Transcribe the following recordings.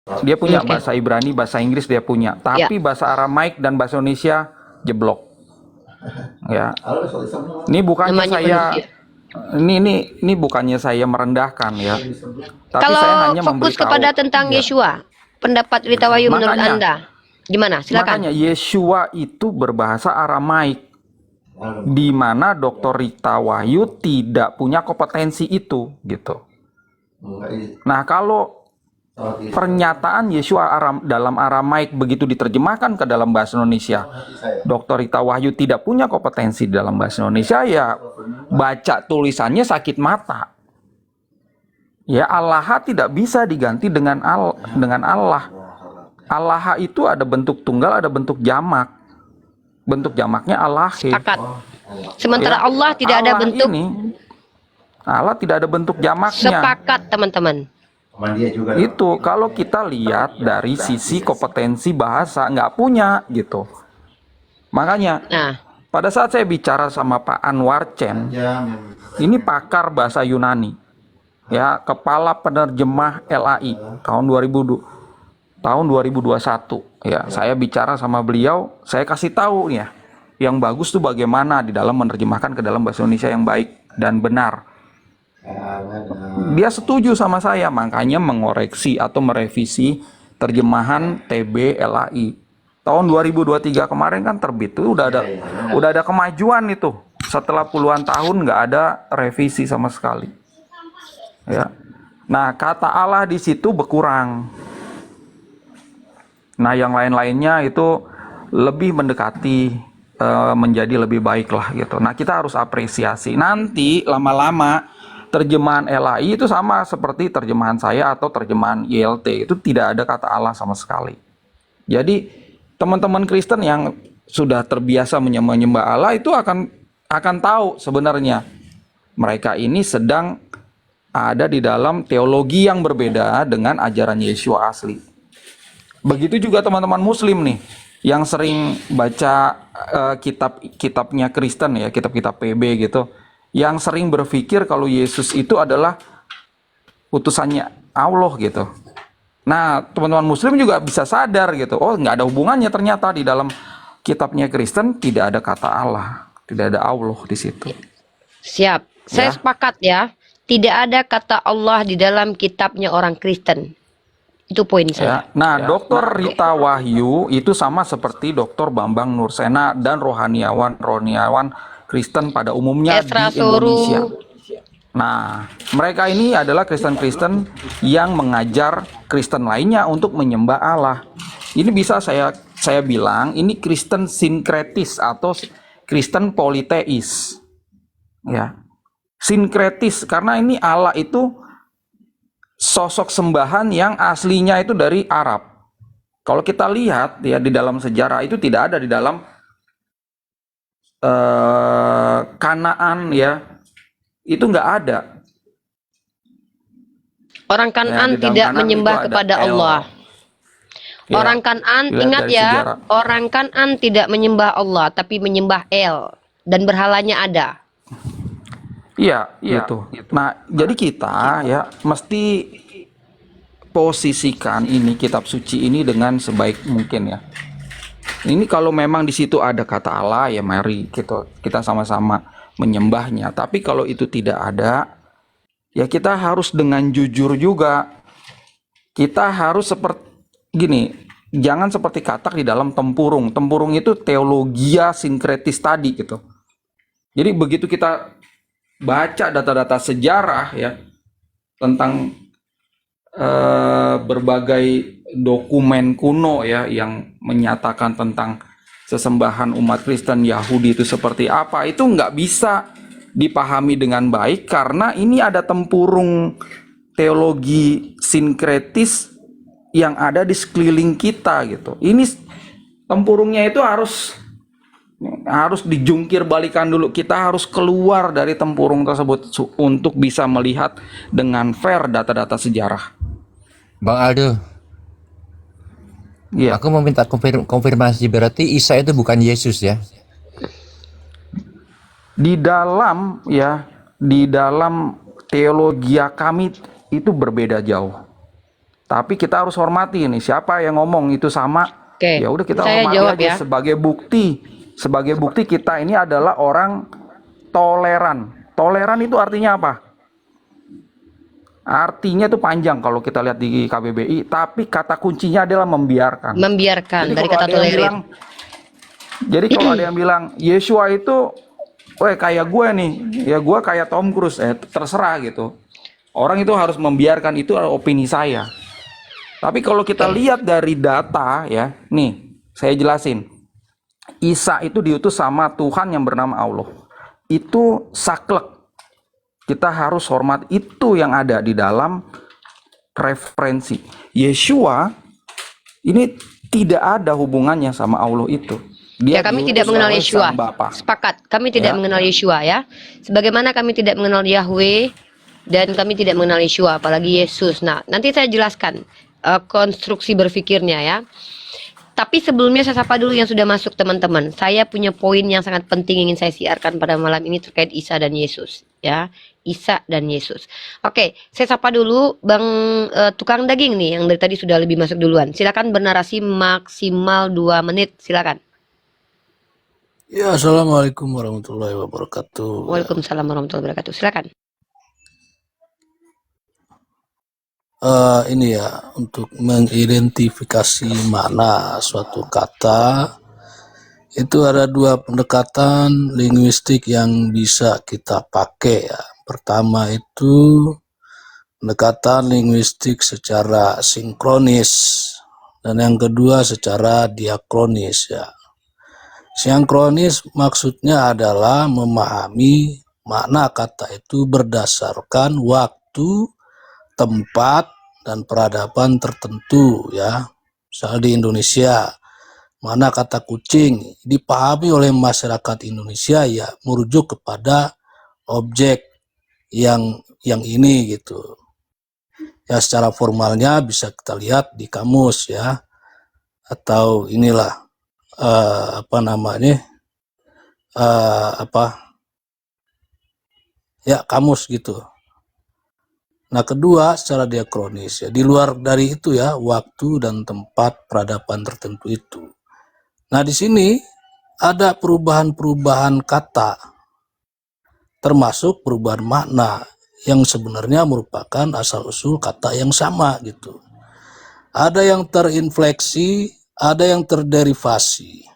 Dia punya Oke. bahasa Ibrani, bahasa Inggris dia punya, Ya. tapi bahasa Aramaik dan bahasa Indonesia jeblok. Ya, ini bukannya Namanya saya, manusia. ini bukannya saya merendahkan ya, tapi saya Kalau hanya fokus kepada memberitahu. tentang Ya, Yeshua, pendapat Rita Wahyu menurut makanya, Anda gimana? Silakan. makanya Yeshua itu berbahasa Aramaik, di mana Dr. Rita Wahyu tidak punya kompetensi itu, gitu. Nah, kalau pernyataan Yeshua dalam Aramaik begitu diterjemahkan ke dalam bahasa Indonesia, Dr. Rita Wahyu tidak punya kompetensi dalam bahasa Indonesia, ya baca tulisannya sakit mata. Ya, Allah tidak bisa diganti dengan Allah. Allah itu ada bentuk tunggal, ada bentuk jamak. Bentuk jamaknya Allah. Sepakat. Sementara Ya, Allah tidak ada bentuk. Allah tidak ada bentuk jamaknya. Sepakat, teman-teman. Itu kalau kita lihat dari sisi kompetensi bahasa, nggak punya gitu. Makanya Nah, pada saat saya bicara sama Pak Anwar Chen, ini pakar bahasa Yunani, ya, kepala penerjemah LAI tahun 2021. Ya, saya bicara sama beliau, saya kasih tahu ya, yang bagus tuh bagaimana di dalam menerjemahkan ke dalam bahasa Indonesia yang baik dan benar. Dia setuju sama saya, makanya mengoreksi atau merevisi terjemahan TB LAI. Tahun 2023 kemarin kan terbit tuh udah ada kemajuan itu. Setelah puluhan tahun nggak ada revisi sama sekali. Ya. Nah, kata Allah di situ berkurang. Nah, yang lain-lainnya itu lebih mendekati menjadi lebih baik lah gitu. Nah, kita harus apresiasi. Nanti lama-lama terjemahan LAI itu sama seperti terjemahan saya atau terjemahan YLT, itu tidak ada kata Allah sama sekali. Jadi teman-teman Kristen yang sudah terbiasa menyembah Allah itu akan tahu sebenarnya mereka ini sedang ada di dalam teologi yang berbeda dengan ajaran Yeshua asli. Begitu juga teman-teman Muslim nih yang sering baca kitab-kitabnya Kristen ya, kitab-kitab PB gitu, yang sering berpikir kalau Yesus itu adalah utusannya Allah gitu. Nah, teman-teman Muslim juga bisa sadar gitu, oh nggak ada hubungannya ternyata di dalam kitabnya Kristen tidak ada kata Allah, tidak ada Allah di situ. siap. Saya Ya, sepakat ya. Tidak ada kata Allah di dalam kitabnya orang Kristen. Itu poin saya. ya. Nah, Dr. Rita Wahyu itu sama seperti Dr. Bambang Nursena dan rohaniawan Kristen pada umumnya Esra di Indonesia. Soru. Nah, mereka ini adalah Kristen-Kristen yang mengajar Kristen lainnya untuk menyembah Allah. Ini bisa saya bilang ini Kristen sinkretis atau Kristen politeis. Ya. Sinkretis karena ini Allah itu sosok sembahan yang aslinya itu dari Arab. Kalau kita lihat ya di dalam sejarah itu tidak ada di dalam Kanaan ya. Itu nggak ada. Orang Ya, Kanaan di dalam tidak Kanaan menyembah itu ada kepada El. Allah. Ya, Orang Kanaan, dilihat ingat dari ya, sejarah. orang Kanaan tidak menyembah Allah, tapi menyembah El. Dan berhalanya ada. Iya, gitu. Nah, jadi kita ya mesti posisikan ini kitab suci ini dengan sebaik mungkin ya. Ini kalau memang di situ ada kata Allah ya mari kita sama-sama menyembahnya. Tapi kalau itu tidak ada, ya kita harus dengan jujur juga. Kita harus seperti gini, jangan seperti katak di dalam tempurung. Tempurung itu teologia sinkretis tadi gitu. Jadi begitu kita baca data-data sejarah ya tentang berbagai dokumen kuno ya yang menyatakan tentang sesembahan umat Kristen Yahudi itu seperti apa, itu nggak bisa dipahami dengan baik karena ini ada tempurung teologi sinkretis yang ada di sekeliling kita gitu. Ini tempurungnya itu harus dijungkir balikan dulu. Kita harus keluar dari tempurung tersebut untuk bisa melihat dengan fair data-data sejarah. Bang Aldo, Iya. aku mau minta konfirmasi, berarti Isa itu bukan Yesus ya? Di dalam teologi kami itu berbeda jauh. Tapi kita harus hormati ini siapa yang ngomong itu sama. Oke, Ya udah kita saya hormati jawab aja ya. sebagai bukti. Sebagai bukti kita ini adalah orang toleran. Toleran itu artinya apa? Artinya itu panjang kalau kita lihat di KBBI, tapi kata kuncinya adalah membiarkan. Membiarkan Jadi dari kalau kata ada yang tolerir. bilang, jadi kalau ada yang bilang Yeshua itu, weh kayak gue nih, ya gue kayak Tom Cruise, terserah gitu. Orang itu harus membiarkan, itu opini saya. Tapi kalau kita lihat dari data ya, nih saya jelasin. Isa itu diutus sama Tuhan yang bernama Allah. Itu saklek. Kita harus hormat itu yang ada di dalam referensi. Yeshua ini tidak ada hubungannya sama Allah itu. Ya, kami tidak mengenal oleh Yeshua. Sang Bapa. Sepakat, kami tidak Ya. mengenal Yeshua ya. Sebagaimana kami tidak mengenal Yahweh dan kami tidak mengenal Yeshua, apalagi Yesus. Nah, nanti saya jelaskan konstruksi berpikirnya ya. Tapi sebelumnya saya sapa dulu yang sudah masuk teman-teman. Saya punya poin yang sangat penting ingin saya siarkan pada malam ini terkait Isa dan Yesus ya. Isa dan Yesus. Oke, saya sapa dulu Bang tukang daging nih yang dari tadi sudah lebih masuk duluan. Silakan bernarasi maksimal 2 menit, silakan. Ya, assalamualaikum warahmatullahi wabarakatuh. Waalaikumsalam warahmatullahi wabarakatuh. Silakan. Ini ya, untuk mengidentifikasi makna suatu kata, itu ada 2 pendekatan linguistik yang bisa kita pakai ya. Pertama itu pendekatan linguistik secara sinkronis, dan yang kedua secara diakronis ya. Sinkronis maksudnya adalah memahami makna kata itu berdasarkan waktu, tempat, dan peradaban tertentu ya. Misalnya di Indonesia, mana kata kucing dipahami oleh masyarakat Indonesia ya merujuk kepada objek yang ini gitu. Ya secara formalnya bisa kita lihat di kamus ya, atau inilah apa namanya ya kamus gitu. Nah, kedua secara diakronis ya, di luar dari itu ya, waktu dan tempat peradaban tertentu itu. Nah, di sini ada perubahan-perubahan kata, termasuk perubahan makna yang sebenarnya merupakan asal-usul kata yang sama gitu. Ada yang terinfleksi, ada yang terderivasi.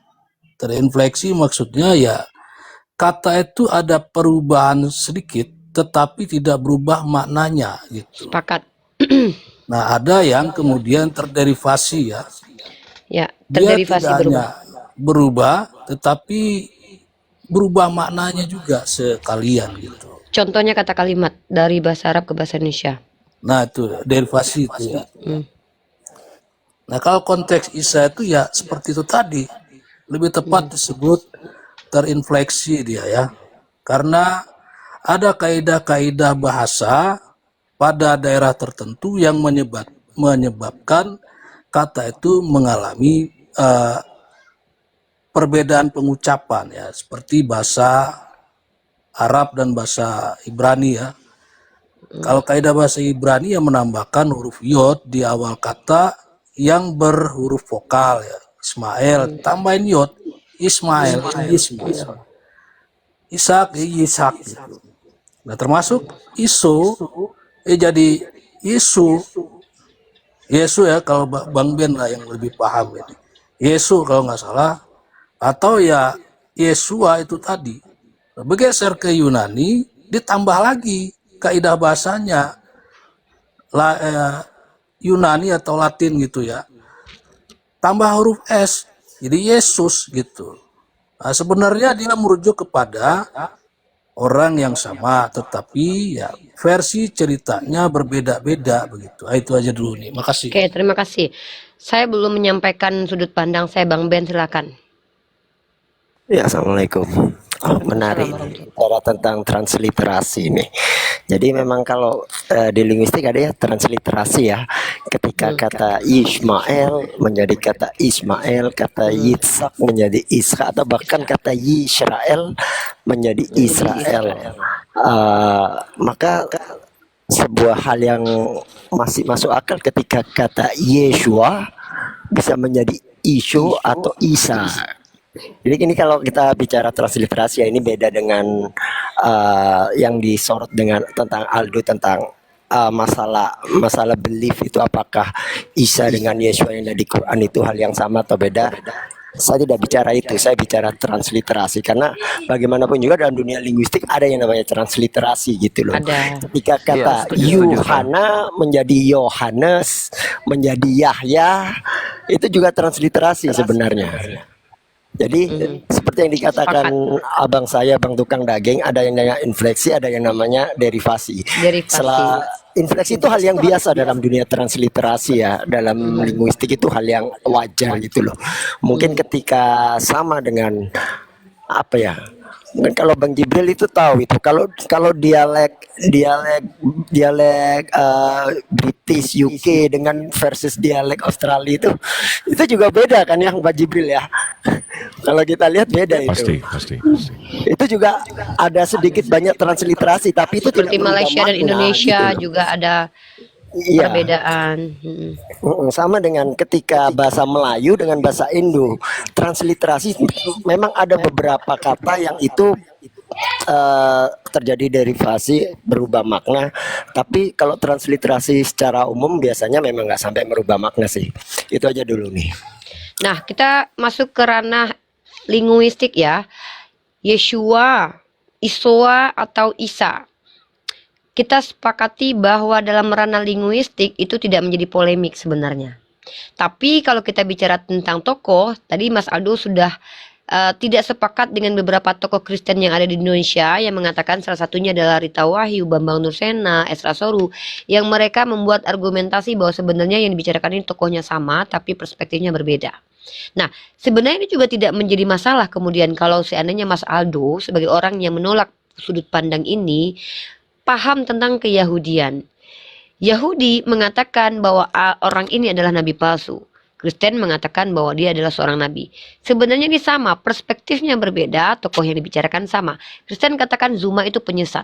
Terinfleksi maksudnya ya, kata itu ada perubahan sedikit, tetapi tidak berubah maknanya gitu. Sepakat. Nah, ada yang kemudian terderivasi ya. Ya, Dia terderivasi tidak berubah. hanya berubah, tetapi berubah maknanya juga sekalian gitu. Contohnya kata kalimat dari bahasa Arab ke bahasa Indonesia. Nah, itu derivasi itu ya. Nah, kalau konteks Isa itu ya seperti itu tadi. Lebih tepat disebut terinfleksi dia ya. Karena ada kaidah-kaidah bahasa pada daerah tertentu yang menyebabkan kata itu mengalami perbedaan pengucapan ya, seperti bahasa Arab dan bahasa Ibrani ya. Kalau kaidah bahasa Ibrani yang menambahkan huruf yod di awal kata yang berhuruf vokal ya. Ismail tambahin yod, Ismail, Ishak, Ishak gitu. Nah, termasuk isu jadi isu Yesu ya, kalau Bang Ben lah yang lebih paham ini. Yesu kalau nggak salah, atau ya Yesua itu tadi. Bergeser ke Yunani, ditambah lagi kaidah bahasanya Yunani atau Latin gitu ya. Tambah huruf S, jadi Yesus gitu. Nah, sebenarnya dia merujuk kepada orang yang sama, tetapi ya versi ceritanya berbeda-beda begitu. Itu aja dulu nih. Makasih. Oke, terima kasih. Saya belum menyampaikan sudut pandang saya, Bang Ben, silakan. Ya, assalamualaikum. Menarik bicara tentang transliterasi ini. Jadi memang kalau di linguistik ada ya transliterasi ya. Ketika kata Ismail menjadi kata Ismail, kata Yitzhak menjadi Ishak, atau bahkan kata Yisrael menjadi Israel. Maka sebuah hal yang masih masuk akal ketika kata Yeshua bisa menjadi Isho atau Isa. Jadi ini kalau kita bicara transliterasi ya, ini beda dengan yang disorot dengan tentang Aldo tentang masalah belief itu, apakah Isa dengan Yeshua yang ada di Quran itu hal yang sama atau beda. Saya tidak bicara itu, saya bicara transliterasi, karena bagaimanapun juga dalam dunia linguistik ada yang namanya transliterasi gitu loh. Ada. Ketika kata setuju, Yuhana menjadi Yohanes, menjadi Yahya, itu juga transliterasi sebenarnya. Jadi seperti yang dikatakan abang saya, bang tukang daging, ada yang namanya infleksi, ada yang namanya derivasi. Setelah infleksi itu hal yang biasa dalam dunia transliterasi ya, dalam linguistik itu hal yang wajar gitu loh. Mungkin ketika sama dengan apa ya? Dan kalau Bang Jibril itu tahu itu, kalau dialek British UK dengan versus dialek Australia itu juga beda kan ya Bang Jibril ya. Kalau kita lihat beda itu. Pasti. Itu juga ada sedikit banyak transliterasi, tapi itu tidak Seperti merubah Malaysia dan makna, Indonesia gitu loh. juga ada Iya. perbedaan. Sama dengan ketika bahasa Melayu dengan bahasa Indo, transliterasi memang ada beberapa kata yang itu terjadi derivasi, berubah makna. Tapi kalau transliterasi secara umum biasanya memang nggak sampai merubah makna sih. Itu aja dulu nih. Nah, kita masuk ke ranah linguistik ya. Yeshua, Isoa atau Isa. Kita sepakati bahwa dalam ranah linguistik itu tidak menjadi polemik sebenarnya. Tapi kalau kita bicara tentang tokoh, tadi Mas Aldo sudah tidak sepakat dengan beberapa tokoh Kristen yang ada di Indonesia yang mengatakan salah satunya adalah Rita Wahyu, Bambang Nursena, Esra Soru, yang mereka membuat argumentasi bahwa sebenarnya yang dibicarakan ini tokohnya sama tapi perspektifnya berbeda. Nah, sebenarnya ini juga tidak menjadi masalah kemudian kalau seandainya Mas Aldo sebagai orang yang menolak sudut pandang ini paham tentang keyahudian. Yahudi mengatakan bahwa orang ini adalah nabi palsu. Kristen mengatakan bahwa dia adalah seorang nabi. Sebenarnya ini sama, perspektifnya berbeda, tokoh yang dibicarakan sama. Kristen katakan Zuma itu penyesat.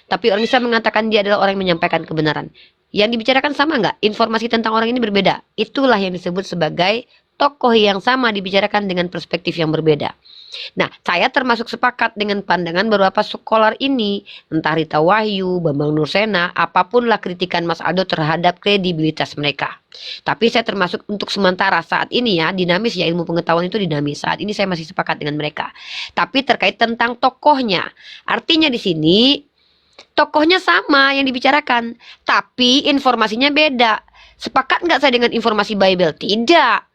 Tapi orang Islam mengatakan dia adalah orang yang menyampaikan kebenaran. Yang dibicarakan sama nggak? Informasi tentang orang ini berbeda. Itulah yang disebut sebagai tokoh yang sama dibicarakan dengan perspektif yang berbeda. Nah, saya termasuk sepakat dengan pandangan beberapa skolar ini, entah Rita Wahyu, Bambang Nursena, apapun lah kritikan Mas Aldo terhadap kredibilitas mereka. Tapi saya termasuk untuk sementara saat ini ya, dinamis ya, ilmu pengetahuan itu dinamis. Saat ini saya masih sepakat dengan mereka. Tapi terkait tentang tokohnya, artinya di sini tokohnya sama yang dibicarakan, tapi informasinya beda. Sepakat nggak saya dengan informasi Bible? Tidak.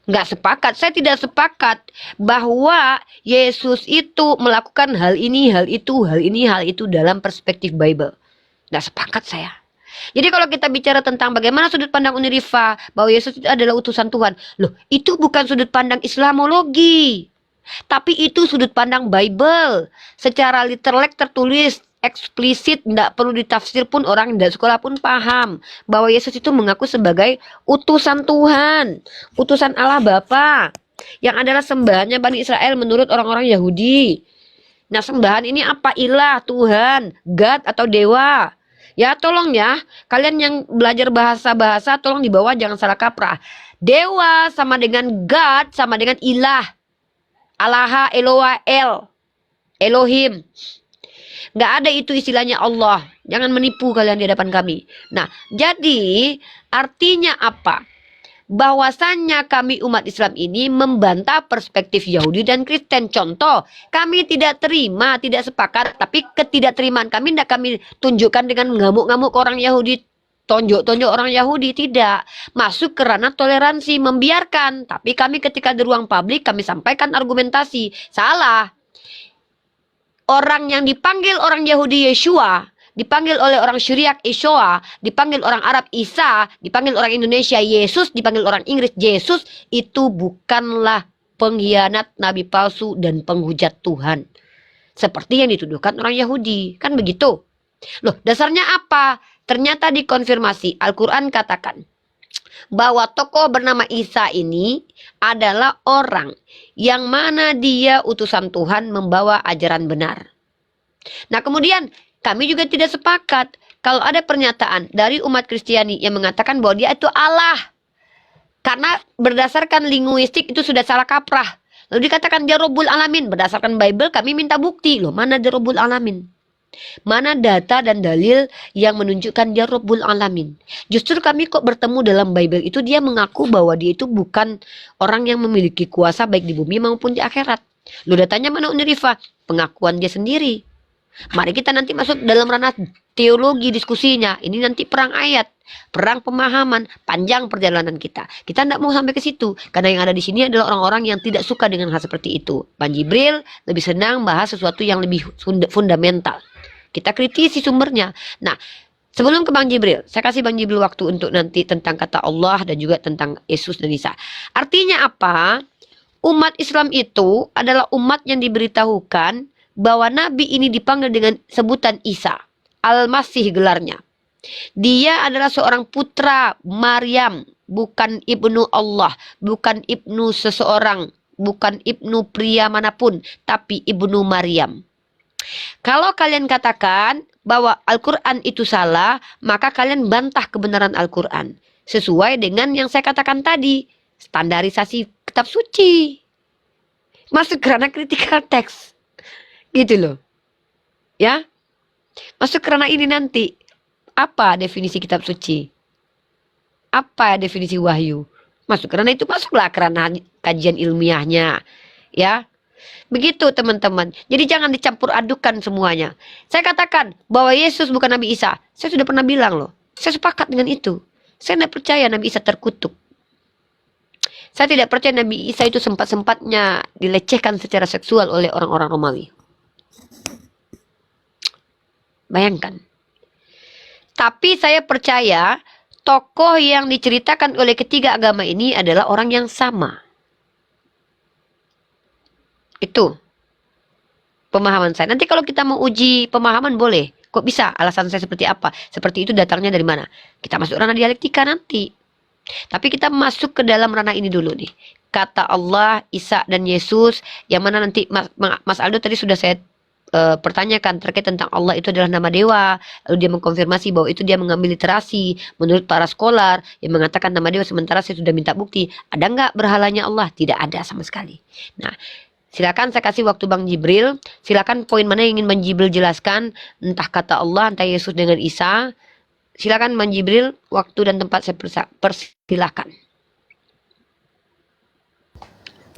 Nggak sepakat, saya tidak sepakat bahwa Yesus itu melakukan hal ini, hal itu, hal ini, hal itu dalam perspektif Bible. Nggak sepakat saya. Jadi kalau kita bicara tentang bagaimana sudut pandang Uniriva, bahwa Yesus itu adalah utusan Tuhan. Loh, itu bukan sudut pandang Islamologi. Tapi itu sudut pandang Bible. Secara literal tertulis, eksplisit, tidak perlu ditafsir pun orang yang tidak sekolah pun paham bahwa Yesus itu mengaku sebagai utusan Tuhan, utusan Allah Bapa, yang adalah sembahannya Bani Israel menurut orang-orang Yahudi. Nah, sembahan ini apa? Ilah, Tuhan, God atau dewa. Ya tolong ya, kalian yang belajar bahasa-bahasa tolong di bawah jangan salah kaprah. Dewa sama dengan God sama dengan ilah. Allah, Eloah, Elohim. Nggak ada itu istilahnya Allah. Jangan menipu kalian di hadapan kami. Nah, jadi artinya apa? Bahwasannya kami umat Islam ini membantah perspektif Yahudi dan Kristen. Contoh, kami tidak terima, tidak sepakat. Tapi ketidakterimaan kami tidak kami tunjukkan dengan ngamuk-ngamuk ke orang Yahudi. Tonjok-tonjok orang Yahudi, tidak. Masuk ke ranah toleransi, membiarkan. Tapi kami ketika di ruang publik kami sampaikan argumentasi. Salah. Orang yang dipanggil orang Yahudi Yeshua, dipanggil oleh orang Syriak Ishoa, dipanggil orang Arab Isa, dipanggil orang Indonesia Yesus, dipanggil orang Inggris Yesus, itu bukanlah pengkhianat, nabi palsu, dan penghujat Tuhan. Seperti yang dituduhkan orang Yahudi. Kan begitu? Loh, dasarnya apa? Ternyata dikonfirmasi. Al-Quran katakan bahwa tokoh bernama Isa ini adalah orang yang mana dia utusan Tuhan membawa ajaran benar. Nah, kemudian kami juga tidak sepakat kalau ada pernyataan dari umat Kristiani yang mengatakan bahwa dia itu Allah, karena berdasarkan linguistik itu sudah salah kaprah. Lalu dikatakan dia Rabbul Alamin. Berdasarkan Bible kami minta bukti. Loh, mana dia Rabbul Alamin? Mana data dan dalil yang menunjukkan dia Rabbul Alamin? Justru kami kok bertemu dalam Bible itu dia mengaku bahwa dia itu bukan orang yang memiliki kuasa baik di bumi maupun di akhirat. Lu datanya mana Unirifa? Pengakuan dia sendiri. Mari kita nanti masuk dalam ranah teologi diskusinya. Ini nanti perang ayat, perang pemahaman, panjang perjalanan kita. Kita tidak mau sampai ke situ karena yang ada di sini adalah orang-orang yang tidak suka dengan hal seperti itu. Bang Jibril lebih senang bahas sesuatu yang lebih fundamental. Kita kritisi sumbernya. Nah, sebelum ke Bang Jibril, saya kasih Bang Jibril waktu untuk nanti tentang kata Allah dan juga tentang Yesus dan Isa. Artinya apa? Umat Islam itu adalah umat yang diberitahukan bahwa Nabi ini dipanggil dengan sebutan Isa. Al-Masih gelarnya. Dia adalah seorang putra Maryam. Bukan ibnu Allah. Bukan ibnu seseorang. Bukan ibnu pria manapun. Tapi ibnu Maryam. Kalau kalian katakan bahwa Al-Quran itu salah, maka kalian bantah kebenaran Al-Quran. Sesuai dengan yang saya katakan tadi. Standarisasi kitab suci. Masuk karena critical text. Gitu loh. Ya. Masuk karena ini nanti. Apa definisi kitab suci? Apa definisi wahyu? Masuk karena itu, masuklah karena kajian ilmiahnya. Ya. Begitu teman-teman. Jadi jangan dicampur adukan semuanya. Saya katakan bahwa Yesus bukan Nabi Isa. Saya sudah pernah bilang loh. Saya sepakat dengan itu. Saya tidak percaya Nabi Isa terkutuk. Saya tidak percaya Nabi Isa itu sempat-sempatnya dilecehkan secara seksual oleh orang-orang Romawi. Bayangkan. Tapi saya percaya tokoh yang diceritakan oleh ketiga agama ini adalah orang yang sama. Itu pemahaman saya. Nanti kalau kita mau uji pemahaman boleh. Kok bisa? Alasan saya seperti apa? Seperti itu datangnya dari mana? Kita masuk ranah dialektika nanti. Tapi kita masuk ke dalam ranah ini dulu nih. Kata Allah, Isa dan Yesus. Yang mana nanti Mas Aldo tadi sudah saya pertanyakan terkait tentang Allah itu adalah nama dewa. Lalu dia mengkonfirmasi bahwa itu dia mengambil literasi menurut para scholar yang mengatakan nama dewa, sementara saya sudah minta bukti. Ada nggak berhalanya Allah? Tidak ada sama sekali. Nah, silakan saya kasih waktu Bang Jibril. Silakan poin mana yang ingin Bang Jibril jelaskan, entah kata Allah, entah Yesus dengan Isa. Silakan Bang Jibril, waktu dan tempat saya persilakan.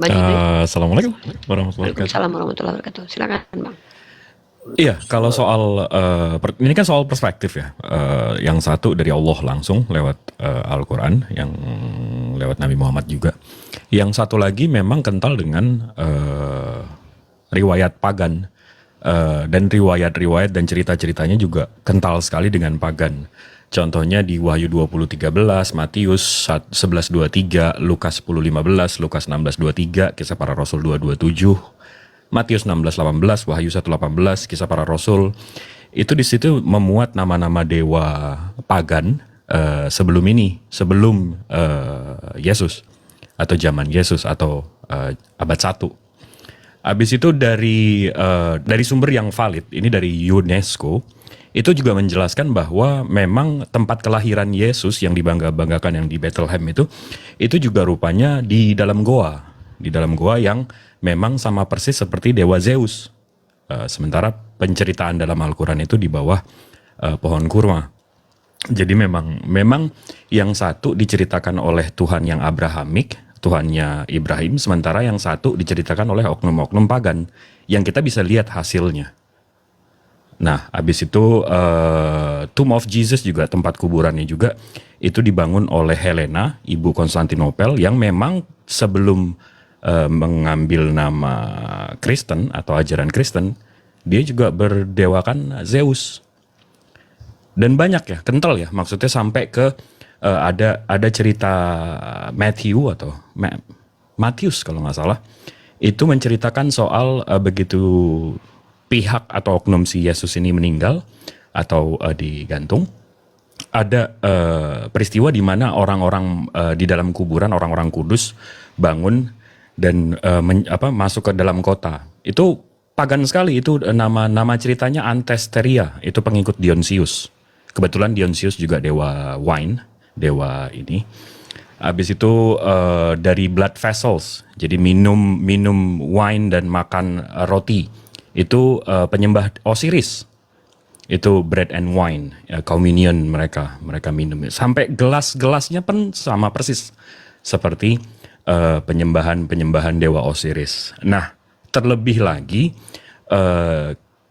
Bang Jibril. Assalamualaikum warahmatullahi wabarakatuh. Waalaikumsalam warahmatullahi wabarakatuh. Silakan Bang. Iya, kalau soal ini kan soal perspektif ya. Yang satu dari Allah langsung lewat Al-Quran, yang lewat Nabi Muhammad juga. Yang satu lagi memang kental dengan riwayat pagan, dan riwayat-riwayat dan cerita-ceritanya juga kental sekali dengan pagan. Contohnya di Wahyu 20:13, Matius 11:23, Lukas 10:15, Lukas 16:23, Kisah Para Rasul 2:27. Matius 16:18, Wahyu 1:18, Kisah Para Rasul. Itu di situ memuat nama-nama dewa pagan sebelum ini, sebelum Yesus atau zaman Yesus atau abad 1. Habis itu dari sumber yang valid, ini dari UNESCO, itu juga menjelaskan bahwa memang tempat kelahiran Yesus yang dibangga-banggakan yang di Bethlehem itu juga rupanya di dalam goa yang memang sama persis seperti dewa Zeus. Sementara penceritaan dalam Al-Quran itu di bawah pohon kurma. Jadi memang yang satu diceritakan oleh Tuhan yang Abrahamik, Tuhannya Ibrahim, sementara yang satu diceritakan oleh oknum-oknum pagan yang kita bisa lihat hasilnya. Nah, habis itu Tomb of Jesus juga, tempat kuburannya juga itu dibangun oleh Helena, ibu Konstantinopel, yang memang sebelum mengambil nama Kristen atau ajaran Kristen, dia juga berdewakan Zeus. Dan banyak ya, kental ya, maksudnya sampai ke ada cerita Matthew atau Matius kalau nggak salah, itu menceritakan soal begitu pihak atau oknum si Yesus ini meninggal atau digantung, ada peristiwa di mana orang-orang di dalam kuburan, orang-orang kudus bangun dan masuk ke dalam kota. Itu pagan sekali, itu nama ceritanya Antesteria, itu pengikut Dionysius. Kebetulan Dionysius juga dewa wine, dewa ini. Habis itu dari blood vessels, jadi minum wine dan makan roti. Itu penyembah Osiris. Itu bread and wine, communion mereka minum. Sampai gelas-gelasnya pun sama persis seperti penyembahan dewa Osiris. Nah, terlebih lagi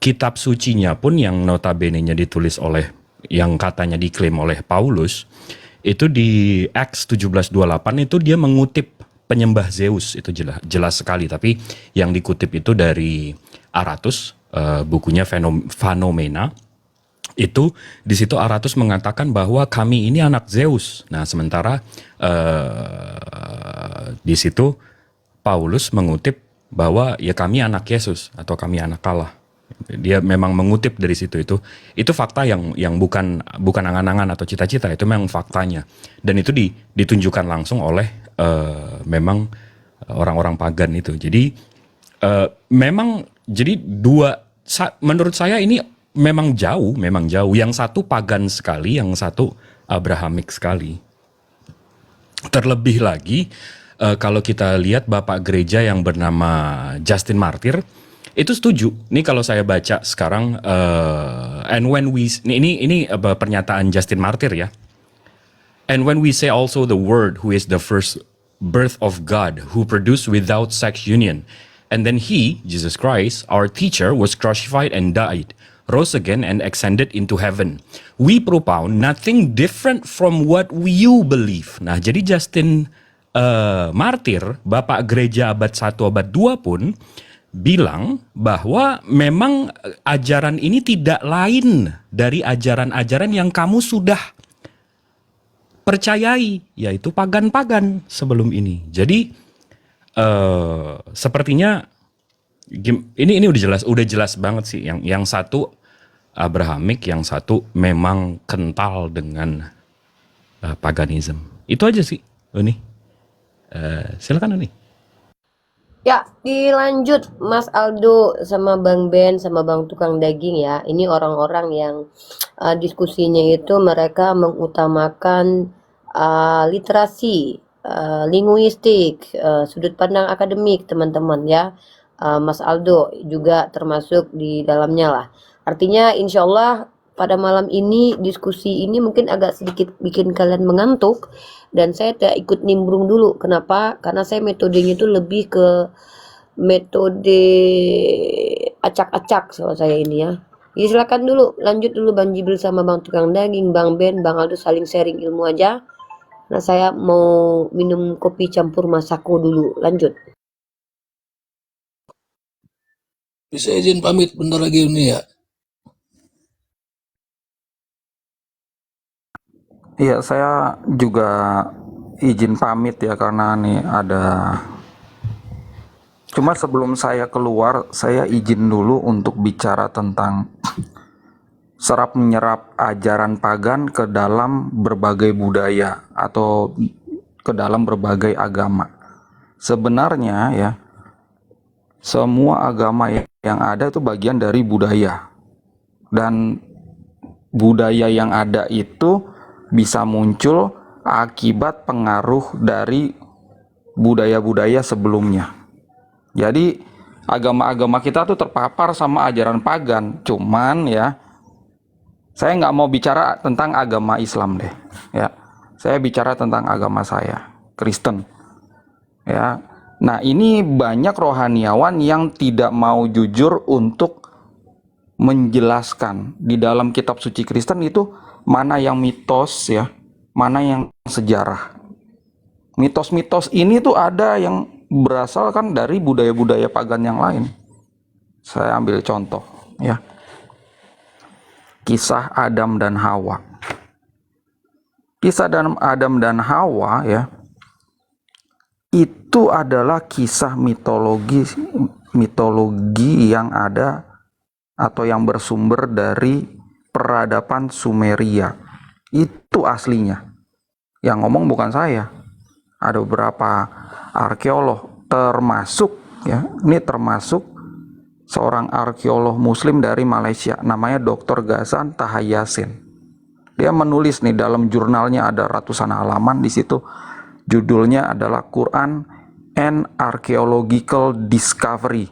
kitab sucinya pun yang notabene-nya ditulis oleh, yang katanya diklaim oleh Paulus, itu di Acts 17:28 itu dia mengutip penyembah Zeus, itu jelas sekali. Tapi yang dikutip itu dari Aratus, bukunya Phanomena. Itu di situ Aratus mengatakan bahwa kami ini anak Zeus. Nah, sementara di situ Paulus mengutip bahwa ya kami anak Yesus atau kami anak Allah. Dia memang mengutip dari situ. Itu fakta yang bukan angan-angan atau cita-cita, itu memang faktanya. Dan itu ditunjukkan langsung oleh memang orang-orang pagan itu. Jadi memang jadi menurut saya ini memang jauh. Yang satu pagan sekali, yang satu Abrahamik sekali. Terlebih lagi kalau kita lihat Bapak Gereja yang bernama Justin Martyr itu setuju. Ini kalau saya baca sekarang and when we ini pernyataan Justin Martyr ya. And when we say also the Word who is the first birth of God who produced without sex union, and then he, Jesus Christ, our teacher, was crucified and died, rose again and ascended into heaven. We propound nothing different from what you believe. Nah, jadi Justin Martyr, Bapak Gereja abad 1, abad 2 pun bilang bahwa memang ajaran ini tidak lain dari ajaran-ajaran yang kamu sudah percayai, yaitu pagan-pagan sebelum ini. Jadi sepertinya ini udah jelas banget sih. Yang satu Abrahamik, yang satu memang kental dengan paganisme. Itu aja sih, Uni. Silakan Uni. Ya, dilanjut Mas Aldo sama Bang Ben sama Bang Tukang Daging ya. Ini orang-orang yang diskusinya itu mereka mengutamakan literasi, linguistik, sudut pandang akademik teman-teman ya. Mas Aldo juga termasuk di dalamnya lah. Artinya insya Allah pada malam ini diskusi ini mungkin agak sedikit bikin kalian mengantuk. Dan saya tidak ikut nimbrung dulu. Kenapa? Karena saya metodenya itu lebih ke metode acak-acak kalau saya ini ya. Jadi silakan dulu, lanjut dulu Bang Jibril sama Bang Tukang Daging, Bang Ben, Bang Aldo saling sharing ilmu aja. Nah saya mau minum kopi campur Masako dulu, lanjut. Bisa izin pamit bentar lagi ini ya. Iya, saya juga izin pamit ya karena nih ada. Cuma sebelum saya keluar, saya izin dulu untuk bicara tentang serap menyerap ajaran pagan ke dalam berbagai budaya atau ke dalam berbagai agama. Sebenarnya ya, semua agama yang ada itu bagian dari budaya. Dan budaya yang ada itu bisa muncul akibat pengaruh dari budaya-budaya sebelumnya. Jadi agama-agama kita tuh terpapar sama ajaran pagan. Cuman ya, saya nggak mau bicara tentang agama Islam deh. Ya, saya bicara tentang agama saya, Kristen. Ya, nah ini banyak rohaniawan yang tidak mau jujur untuk menjelaskan di dalam kitab suci Kristen itu mana yang mitos ya, mana yang sejarah. Mitos-mitos ini tuh ada yang berasal kan dari budaya-budaya pagan yang lain. Saya ambil contoh ya. Kisah Adam dan Hawa. Kisah Adam dan Hawa ya, itu adalah kisah mitologi yang ada atau yang bersumber dari peradaban Sumeria. Itu aslinya. Yang ngomong bukan saya. Ada beberapa arkeolog termasuk ya, ini termasuk seorang arkeolog muslim dari Malaysia namanya Dr. Ghazan Tahayasin. Dia menulis nih dalam jurnalnya, ada ratusan halaman di situ. Judulnya adalah Quran and Archaeological Discovery.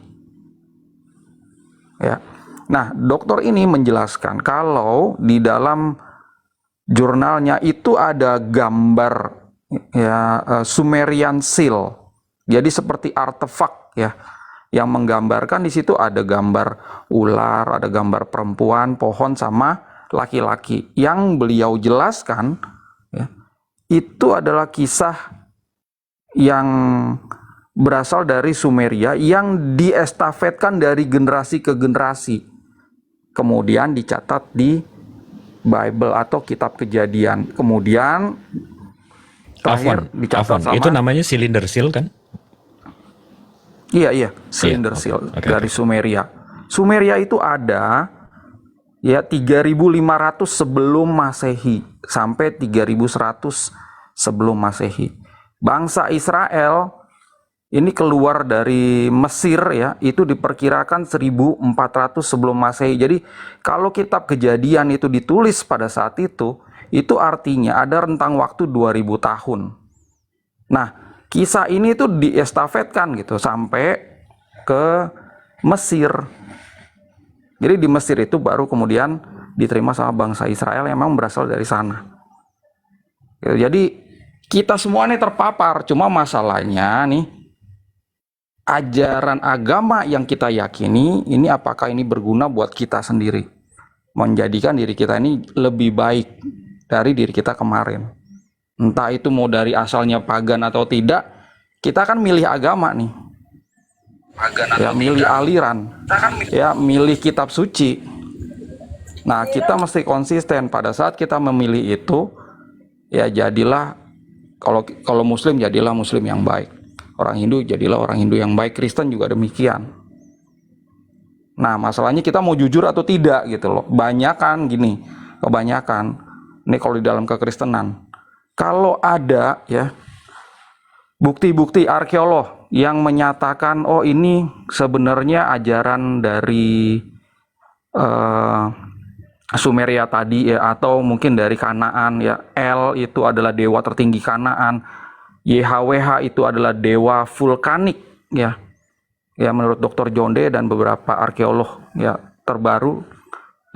Ya. Nah, dokter ini menjelaskan kalau di dalam jurnalnya itu ada gambar ya Sumerian seal. Jadi seperti artefak ya yang menggambarkan di situ ada gambar ular, ada gambar perempuan, pohon sama laki-laki. Yang beliau jelaskan ya, itu adalah kisah yang berasal dari Sumeria yang diestafetkan dari generasi ke generasi. Kemudian dicatat di Bible atau kitab Kejadian. Kemudian terakhir dicatat sama itu namanya cylinder seal kan? Iya, cylinder seal dari Sumeria. Sumeria itu ada ya 3.500 sebelum Masehi sampai 3.100 sebelum Masehi. Bangsa Israel ini keluar dari Mesir ya, itu diperkirakan 1.400 sebelum Masehi. Jadi kalau kitab Kejadian itu ditulis pada saat itu artinya ada rentang waktu 2.000 tahun. Nah, kisah ini itu diestafetkan gitu sampai ke Mesir. Jadi di Mesir itu baru kemudian diterima sama bangsa Israel yang memang berasal dari sana. Jadi kita semua ini terpapar, cuma masalahnya nih ajaran agama yang kita yakini ini apakah ini berguna buat kita sendiri, menjadikan diri kita ini lebih baik dari diri kita kemarin. Entah itu mau dari asalnya pagan atau tidak, kita kan milih agama nih, ya milih aliran, ya milih kitab suci. Nah, kita mesti konsisten pada saat kita memilih itu, ya jadilah kalau Muslim jadilah Muslim yang baik. Orang Hindu jadilah orang Hindu yang baik, Kristen juga demikian. Nah, masalahnya kita mau jujur atau tidak gitu loh. Kebanyakan ini kalau di dalam kekristenan, kalau ada ya bukti-bukti arkeolog yang menyatakan oh ini sebenarnya ajaran dari Sumeria tadi ya, atau mungkin dari Kanaan ya, El itu adalah dewa tertinggi Kanaan, YHWH itu adalah dewa vulkanik ya. Ya menurut Dr. Jonde dan beberapa arkeolog ya terbaru,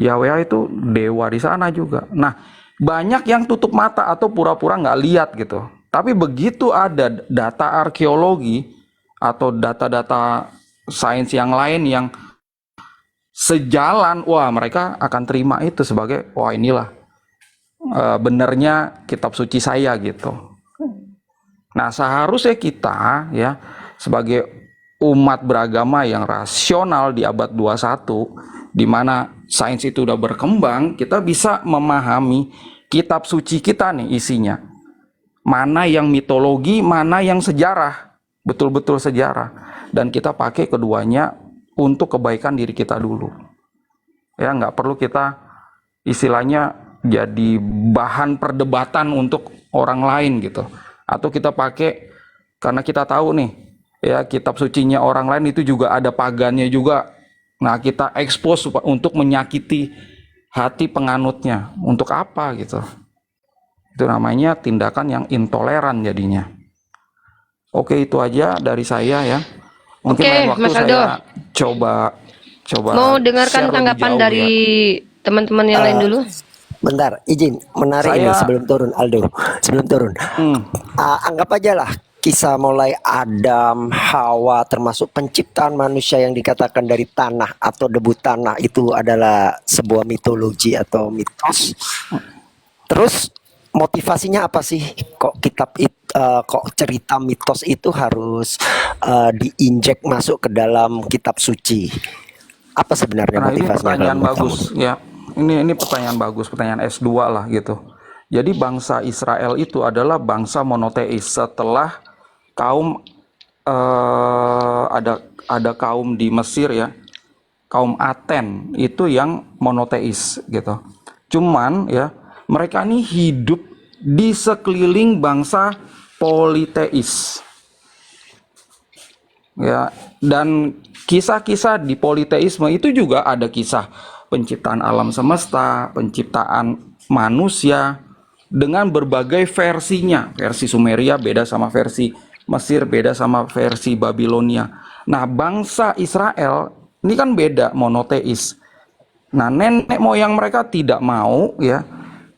YHWH itu dewa di sana juga. Nah, banyak yang tutup mata atau pura-pura nggak lihat gitu. Tapi begitu ada data arkeologi atau data-data sains yang lain yang sejalan, wah mereka akan terima itu sebagai wah inilah benarnya kitab suci saya gitu. Nah, seharusnya kita ya sebagai umat beragama yang rasional di abad 21 di mana sains itu udah berkembang, kita bisa memahami kitab suci kita nih isinya. Mana yang mitologi, mana yang sejarah, betul-betul sejarah. Dan kita pakai keduanya untuk kebaikan diri kita dulu. Ya, nggak perlu kita istilahnya jadi bahan perdebatan untuk orang lain gitu. Atau kita pakai karena kita tahu nih ya kitab sucinya orang lain itu juga ada pagannya juga. Nah, kita expose untuk menyakiti hati penganutnya. Untuk apa gitu? Itu namanya tindakan yang intoleran jadinya. Oke, itu aja dari saya ya. Mungkin Oke, lain waktu Mas Aldo. saya coba Mau dengarkan share lebih tanggapan jauh dari ya. teman-teman yang lain dulu? Bentar, izin menarik ini Saya sebelum turun Aldo, sebelum turun. Anggap aja lah kisah mulai Adam, Hawa, termasuk penciptaan manusia yang dikatakan dari tanah atau debu tanah itu adalah sebuah mitologi atau mitos. Terus motivasinya apa sih? Kok kok cerita mitos itu harus diinjek masuk ke dalam kitab suci? Apa sebenarnya Nah, ini motivasinya? pertanyaan kalau menurut bagus kamu? ya. Ini pertanyaan bagus, pertanyaan S2 lah gitu. Jadi bangsa Israel itu adalah bangsa monoteis setelah kaum ada kaum di Mesir ya. Kaum Aten itu yang monoteis gitu. Cuman ya, mereka ini hidup di sekeliling bangsa politeis. Ya, dan kisah-kisah di politeisme itu juga ada kisah penciptaan alam semesta, penciptaan manusia dengan berbagai versinya. Versi Sumeria beda sama versi Mesir, beda sama versi Babilonia. Nah, bangsa Israel ini kan beda, monoteis. Nah, nenek moyang mereka tidak mau ya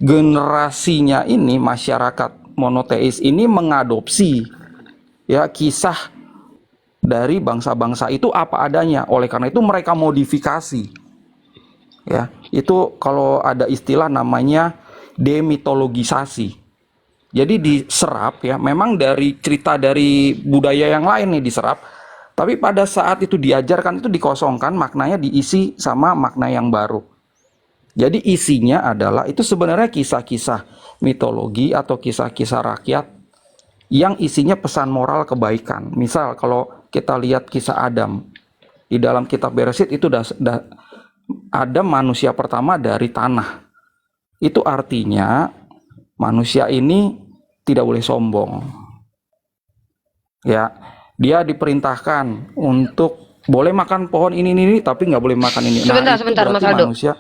generasinya ini, masyarakat monoteis ini mengadopsi ya kisah dari bangsa-bangsa itu apa adanya. Oleh karena itu mereka modifikasi. Ya, itu kalau ada istilah namanya demitologisasi. Jadi diserap ya, memang dari cerita dari budaya yang lain nih diserap, tapi pada saat itu diajarkan itu dikosongkan, maknanya diisi sama makna yang baru. Jadi isinya adalah itu sebenarnya kisah-kisah mitologi atau kisah-kisah rakyat yang isinya pesan moral kebaikan. Misal kalau kita lihat kisah Adam di dalam kitab Beresit itu Adam manusia pertama dari tanah. Itu artinya manusia ini tidak boleh sombong. Ya, dia diperintahkan untuk boleh makan pohon ini, tapi nggak boleh makan ini. Sebentar, Mas Aldo. Manusia,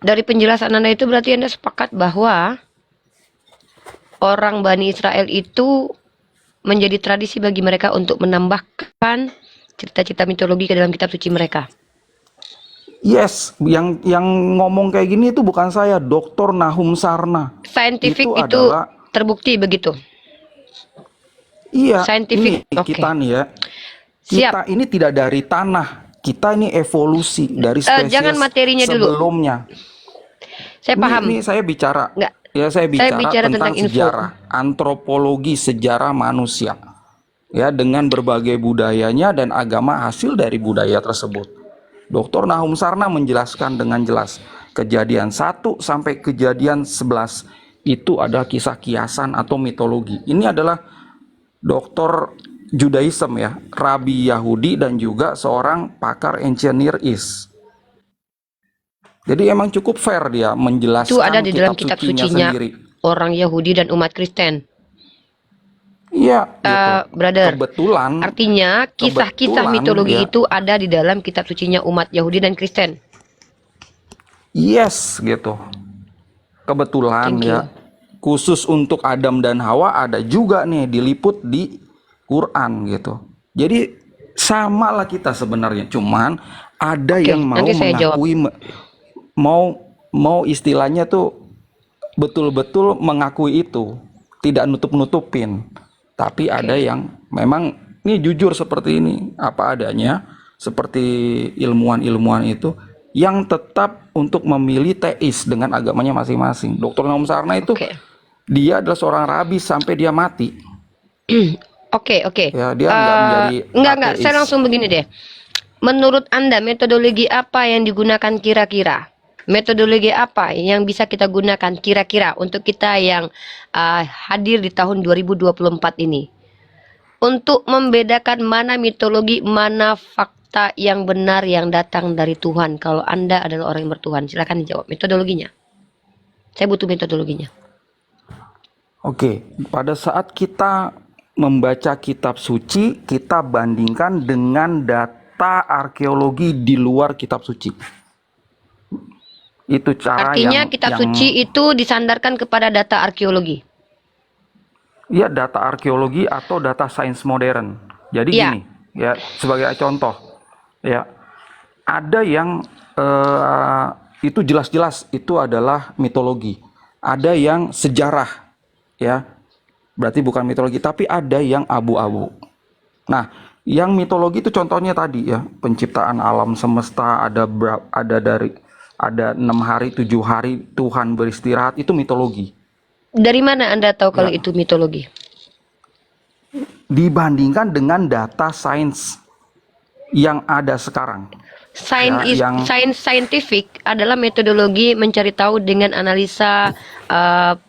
Dari penjelasan Anda itu berarti Anda sepakat bahwa orang Bani Israel itu menjadi tradisi bagi mereka untuk menambahkan cerita-cerita mitologi ke dalam kitab suci mereka. yes, yang ngomong kayak gini itu bukan saya, Dr. Nahum Sarna. Scientific itu adalah terbukti begitu. iya. Scientific, Ini oke. kita nih ya. Siap. Kita ini tidak dari tanah. Kita ini evolusi dari spesies Jangan materinya dulu. sebelumnya. Saya paham. Ini saya bicara. Enggak. Ya, saya bicara tentang info. sejarah, antropologi sejarah manusia. Ya, dengan berbagai budayanya dan agama hasil dari budaya tersebut. Dr. Nahum Sarna menjelaskan dengan jelas, kejadian 1 sampai kejadian 11 itu adalah kisah kiasan atau mitologi. Ini adalah doktor Judaism ya, Rabi Yahudi dan juga seorang pakar Ancient Near East. Jadi emang cukup fair dia menjelaskan Itu ada di dalam kitab sucinya sendiri. orang Yahudi dan umat Kristen. Iya, gitu. Brother. Kebetulan Artinya kisah-kisah Kebetulan, mitologi ya. itu ada di dalam kitab sucinya umat Yahudi dan Kristen. yes gitu. Kebetulan Thank you. ya. Khusus untuk Adam dan Hawa ada juga nih diliput di Quran gitu. Jadi sama lah kita sebenarnya, cuman ada Oke, yang mau nanti saya jawab. mengakui mau istilahnya tuh betul-betul mengakui itu, tidak nutup-nutupin. Tapi ada yang memang ini jujur seperti ini, apa adanya, seperti ilmuwan-ilmuwan itu yang tetap untuk memilih teis dengan agamanya masing-masing. Dr. Nahum Sarna itu Oke. dia adalah seorang rabi sampai dia mati. Oke. Ya, dia nggak menjadi Enggak. ateis. Saya langsung begini deh. Menurut Anda metodologi apa yang digunakan kira-kira? Metodologi apa yang bisa kita gunakan kira-kira untuk kita yang hadir di tahun 2024 ini? Untuk membedakan mana mitologi, mana fakta yang benar yang datang dari Tuhan. Kalau Anda adalah orang yang bertuhan, silakan dijawab metodologinya. Saya butuh metodologinya. Oke, pada saat kita membaca kitab suci, kita bandingkan dengan data arkeologi di luar kitab suci. Itu cara Artinya kitab suci itu disandarkan kepada data arkeologi. ya data arkeologi atau data sains modern. Jadi Iya. gini, ya sebagai contoh, ya ada yang itu jelas-jelas itu adalah mitologi. Ada yang sejarah, ya berarti bukan mitologi, tapi ada yang abu-abu. Nah, yang mitologi itu contohnya tadi ya, penciptaan alam semesta, ada 6 hari 7 hari Tuhan beristirahat, itu mitologi. Dari mana Anda tahu kalau Ya. itu mitologi? Dibandingkan dengan data sains yang ada sekarang. Scientific adalah metodologi mencari tahu dengan analisa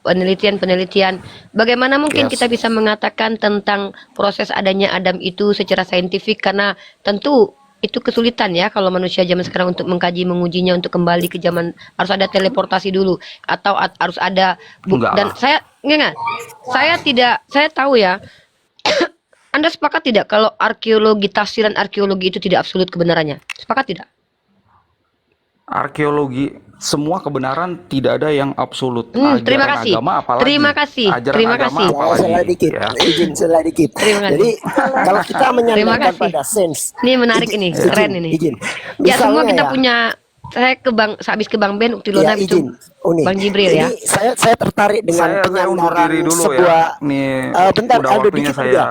penelitian. Bagaimana mungkin Yes. kita bisa mengatakan tentang proses adanya Adam itu secara saintifik, karena tentu itu kesulitan ya kalau manusia zaman sekarang untuk mengkaji mengujinya untuk kembali ke zaman, harus ada teleportasi dulu atau harus ada Enggak dan lah. saya tahu ya. Anda sepakat tidak kalau tafsiran arkeologi itu tidak absolut kebenarannya? Sepakat tidak? arkeologi, semua kebenaran tidak ada yang absolut. Terima Ajaran kasih. agama apalagi. Terima kasih. Ajaran Terima agama kasih. Ya, salah apalagi dikit, ya. izin salah dikit. Terima kasih. Jadi kalau kita Terima menyandarkan kasih. pada sense, Ini menarik ini, keren ini. izin. Ya semua Misalnya kita ya, punya. Saya ke Bang, habis ke Bang Ben, Uktilona, ya habis itu izin. Uni. Bang Jibril ya. Ini saya tertarik dengan Saya undur penyandaran diri dulu sebuah. ya. Nih Bentar udah Aldo waktunya dikit juga.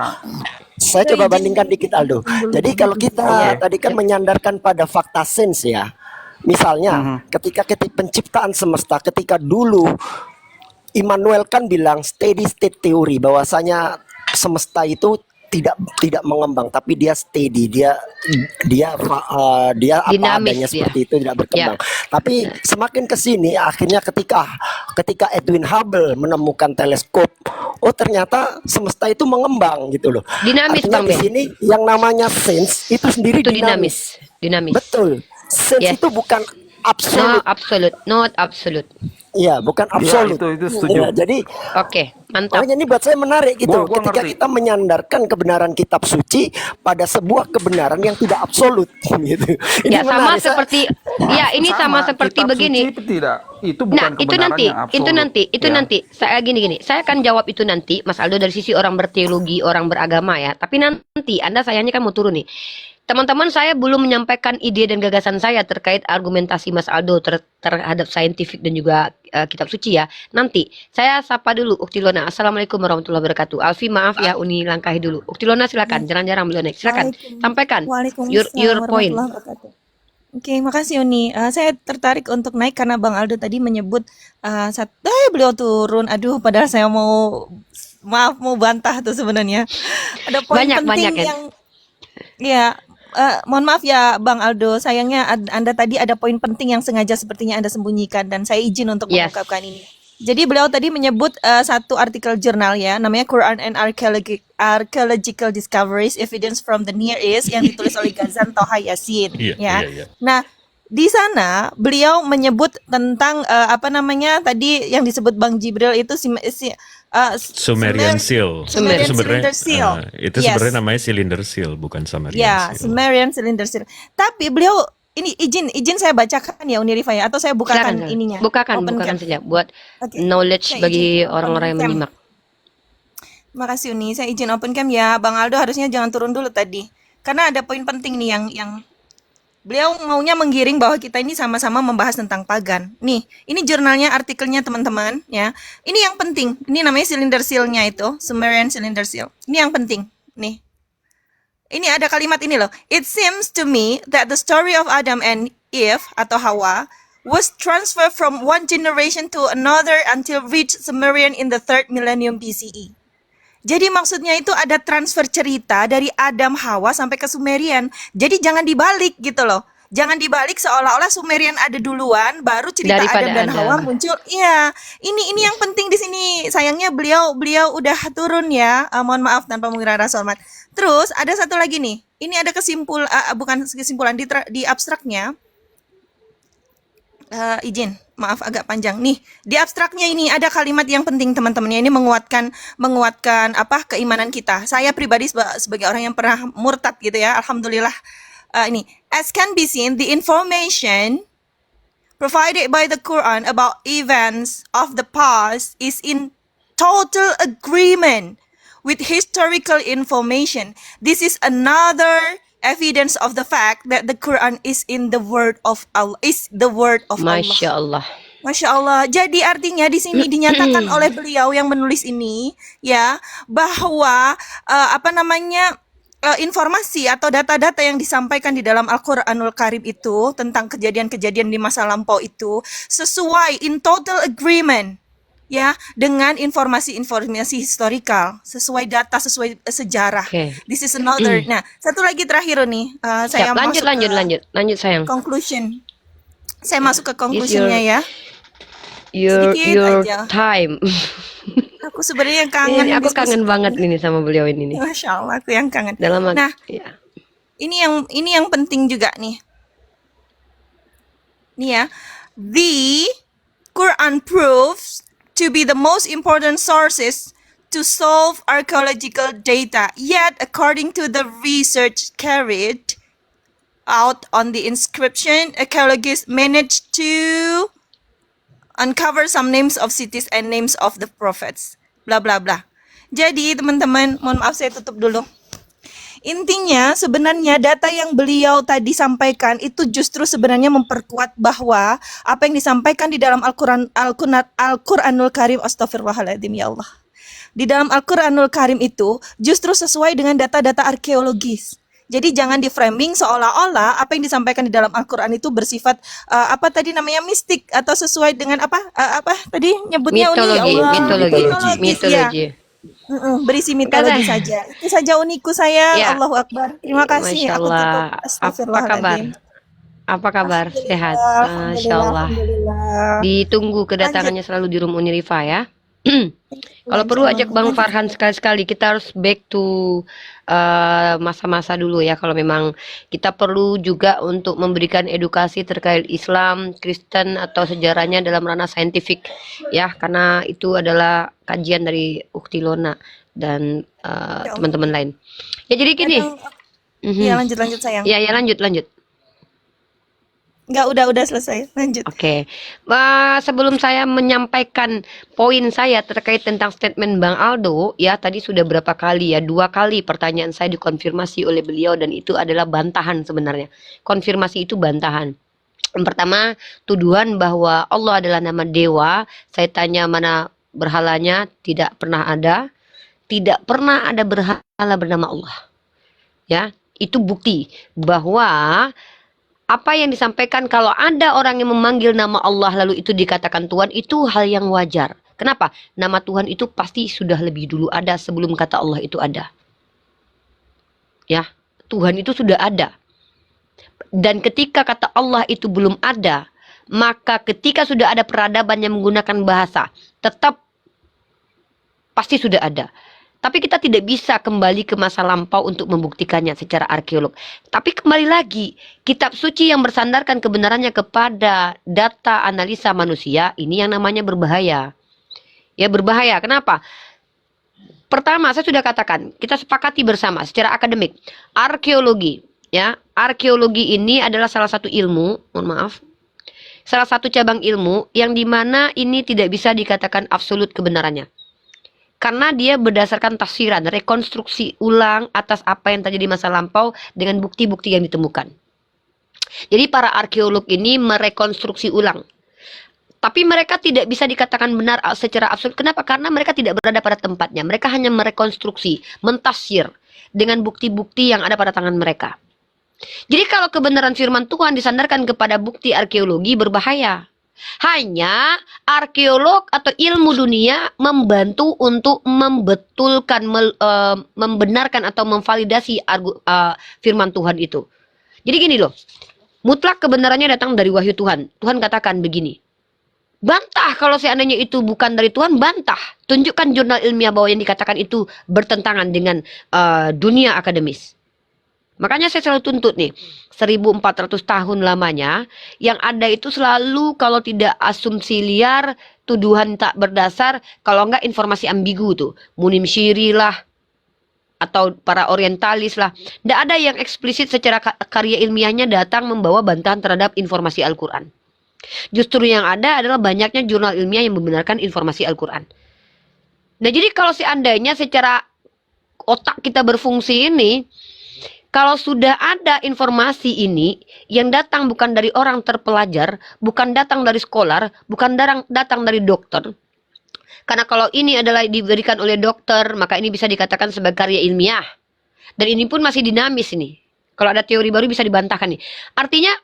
Saya coba bandingkan dikit Aldo. Jadi kalau kita tadi kan menyandarkan pada fakta sense ya. Misalnya ketika penciptaan semesta, ketika dulu Immanuel kan bilang steady state teori, bahwasanya semesta itu tidak mengembang tapi dia steady, dia apa Dinamis adanya dia. seperti itu, tidak berkembang. Tapi semakin ke sini akhirnya ketika Edwin Hubble menemukan teleskop, oh ternyata semesta itu mengembang gitu loh. Dinamis, Artinya Bang di Ben. sini yang namanya sense itu sendiri Itu dinamis. Dinamis. Betul. Sense Yes. itu bukan No absolut. absolute, not absolute. Iya, bukan Ya, absolut. itu setuju. Ya, jadi Oke, mantap. makanya ini buat saya menarik gitu. Gua Ketika ngerti. kita menyandarkan kebenaran kitab suci pada sebuah kebenaran yang tidak absolut gitu. Ini Ya sama menarik. seperti ya ini sama seperti kitab begini. suci tidak. Itu bukan Nah, itu kebenaran nanti, yang absolut. itu ya. nanti. Saya gini. Saya akan jawab itu nanti, Mas Aldo dari sisi orang berteologi, orang beragama ya. Tapi nanti Anda sayangnya kan mau turun nih. Teman-teman, saya belum menyampaikan ide dan gagasan saya terkait argumentasi Mas Aldo terhadap saintifik dan juga kitab suci ya. Nanti saya sapa dulu Uktilona. Assalamualaikum warahmatullahi wabarakatuh. Alfi maaf ya, Uni langkahi dulu. Uktilona silakan, jarang-jarang beliau naik. Silakan, sampaikan your point. warahmatullahi wabarakatuh. Oke, makasih Uni. Saya tertarik untuk naik karena Bang Aldo tadi menyebut beliau turun. Aduh, padahal saya mau bantah tuh sebenarnya. Ada poin Banyak penting kan? yang ya. Mohon maaf ya Bang Aldo, sayangnya Anda tadi ada poin penting yang sengaja sepertinya Anda sembunyikan dan saya izin untuk Yes. mengungkapkan ini. Jadi beliau tadi menyebut satu artikel jurnal ya, namanya Quran and Archaeological Discoveries Evidence from the Near East yang ditulis oleh Ghazan Toha Yassin. Iya. Nah, di sana beliau menyebut tentang tadi yang disebut Bang Jibril itu Sumerian seal. Sumerian Itu sebenarnya cylinder seal. itu Yes. sebenarnya namanya cylinder seal, bukan Sumerian Ya, seal. Sumerian cylinder seal. Tapi beliau ini izin saya bacakan ya Uni Rifa ya, atau saya bukakan Silakan. ininya. Bukakan Open bukakan cam. saja buat Oke. knowledge Saya bagi izin orang-orang yang open cam. menyimak. Makasih Uni, saya izin open cam ya. Bang Aldo harusnya jangan turun dulu tadi. Karena ada poin penting nih yang beliau maunya menggiring bahwa kita ini sama-sama membahas tentang pagan. Nih, ini jurnalnya, artikelnya teman-teman ya. Ini yang penting. Ini namanya cylinder seal-nya itu, Sumerian cylinder seal. Ini yang penting. Nih. Ini ada kalimat ini loh. It seems to me that the story of Adam and Eve atau Hawa was transferred from one generation to another until reached Sumerian in the 3rd millennium BCE. Jadi maksudnya itu ada transfer cerita dari Adam Hawa sampai ke Sumerian. Jadi jangan dibalik gitu loh. Jangan dibalik seolah-olah Sumerian ada duluan, baru cerita Daripada Adam dan Adam. Hawa muncul. Iya, ini yang penting di sini. Sayangnya beliau udah turun ya. Mohon maaf tanpa mengira rasa hormat. Terus ada satu lagi nih. Ini ada bukan kesimpulan di abstraknya. Izin, maaf agak panjang nih. Di abstraknya ini ada kalimat yang penting teman-teman. Ini menguatkan keimanan kita. Saya pribadi sebagai orang yang pernah murtad gitu ya. Alhamdulillah. Ini as can be seen, the information provided by the Quran about events of the past is in total agreement with historical information. This is another evidence of the fact that the Quran is in the word of Allah, is the word of Allah. Masya Allah. Masya Allah. Jadi artinya di sini dinyatakan oleh beliau yang menulis ini ya bahwa informasi atau data-data yang disampaikan di dalam Al-Qur'anul Karim itu tentang kejadian-kejadian di masa lampau itu sesuai in total agreement ya dengan informasi-informasi historikal, sesuai data, sesuai sejarah. Oke. This is another. Nah, satu lagi terakhir nih, saya Siap, lanjut masuk ke lanjut sayang. conclusion. Saya masuk ke conclusionnya ya. Your Sedikit aja. time. Aku sebenarnya kangen. Ini aku diskusi. kangen banget ini sama beliau ini nih. Masya Allah, aku yang kangen. Dalam Nah, ya. ini yang penting juga nih. Nih ya, the Quran proves to be the most important sources to solve archaeological data. Yet, according to the research carried out on the inscription, archaeologists managed to uncover some names of cities and names of the prophets. Bla bla bla. Jadi teman-teman, mohon maaf saya tutup dulu. Intinya sebenarnya data yang beliau tadi sampaikan itu justru sebenarnya memperkuat bahwa apa yang disampaikan di dalam Al-Quranul Karim, astagfirullahaladzim ya Allah. Di dalam Al-Quranul Karim itu justru sesuai dengan data-data arkeologis. Jadi jangan di-framing seolah-olah apa yang disampaikan di dalam Al-Quran itu bersifat apa tadi namanya mistik atau sesuai dengan apa tadi nyebutnya Uni ya Allah. Mitologi. Ya. Berisi mitologi saja. Itu saja uniku saya. Ya. Allahu Akbar. Terima kasih. Masya Aku tutup. Allah. Apa kabar? Astagfirullahaladzim. Apa kabar? Sehat. Masya Allah. Alhamdulillah. Ditunggu kedatangannya selalu di room Unirifa ya. Kalau perlu ajak Bang Farhan sekali-sekali. Kita harus back to masa-masa dulu ya. Kalau memang kita perlu juga untuk memberikan edukasi terkait Islam, Kristen atau sejarahnya dalam ranah saintifik ya. Karena itu adalah kajian dari Ukti Lona dan teman-teman lain. Ya jadi gini. Iya lanjut sayang. Ya lanjut. Enggak, udah selesai. Lanjut. Oke. Sebelum saya menyampaikan poin saya terkait tentang statement Bang Aldo, ya tadi sudah berapa kali ya, 2 kali pertanyaan saya dikonfirmasi oleh beliau dan itu adalah bantahan sebenarnya. Konfirmasi itu bantahan. Yang pertama, tuduhan bahwa Allah adalah nama dewa. Saya tanya mana berhalanya, tidak pernah ada. Tidak pernah ada berhala bernama Allah. Ya, itu bukti bahwa apa yang disampaikan kalau ada orang yang memanggil nama Allah lalu itu dikatakan Tuhan, itu hal yang wajar. Kenapa? Nama Tuhan itu pasti sudah lebih dulu ada sebelum kata Allah itu ada. Ya, Tuhan itu sudah ada. Dan ketika kata Allah itu belum ada, maka ketika sudah ada peradaban yang menggunakan bahasa, tetap pasti sudah ada. Tapi kita tidak bisa kembali ke masa lampau untuk membuktikannya secara arkeolog. Tapi kembali lagi, kitab suci yang bersandarkan kebenarannya kepada data analisa manusia, ini yang namanya berbahaya. Ya berbahaya, kenapa? Pertama, saya sudah katakan, kita sepakati bersama secara akademik. Arkeologi, ya, arkeologi ini adalah salah satu ilmu, mohon maaf, salah satu cabang ilmu yang dimana ini tidak bisa dikatakan absolut kebenarannya. Karena dia berdasarkan tafsiran, rekonstruksi ulang atas apa yang terjadi masa lampau dengan bukti-bukti yang ditemukan. Jadi para arkeolog ini merekonstruksi ulang. Tapi mereka tidak bisa dikatakan benar secara absolut. Kenapa? Karena mereka tidak berada pada tempatnya. Mereka hanya merekonstruksi, mentafsir dengan bukti-bukti yang ada pada tangan mereka. Jadi kalau kebenaran firman Tuhan disandarkan kepada bukti arkeologi berbahaya. Hanya arkeolog atau ilmu dunia membantu untuk membetulkan, membenarkan atau memvalidasi firman Tuhan itu. Jadi gini loh, mutlak kebenarannya datang dari wahyu Tuhan. Tuhan katakan begini, bantah kalau seandainya itu bukan dari Tuhan, bantah. Tunjukkan jurnal ilmiah bahwa yang dikatakan itu bertentangan dengan dunia akademis. Makanya saya selalu tuntut nih, 1400 tahun lamanya, yang ada itu selalu kalau tidak asumsi liar, tuduhan tak berdasar, kalau enggak informasi ambigu tuh. Munim Syiri lah, atau para orientalis lah. Tidak ada yang eksplisit secara karya ilmiahnya datang membawa bantahan terhadap informasi Al-Quran. Justru yang ada adalah banyaknya jurnal ilmiah yang membenarkan informasi Al-Quran. Nah jadi kalau seandainya secara otak kita berfungsi ini, kalau sudah ada informasi ini yang datang bukan dari orang terpelajar, bukan datang dari scholar, bukan datang dari dokter. Karena kalau ini adalah diberikan oleh dokter, maka ini bisa dikatakan sebagai karya ilmiah. Dan ini pun masih dinamis ini. Kalau ada teori baru bisa dibantahkan nih. Artinya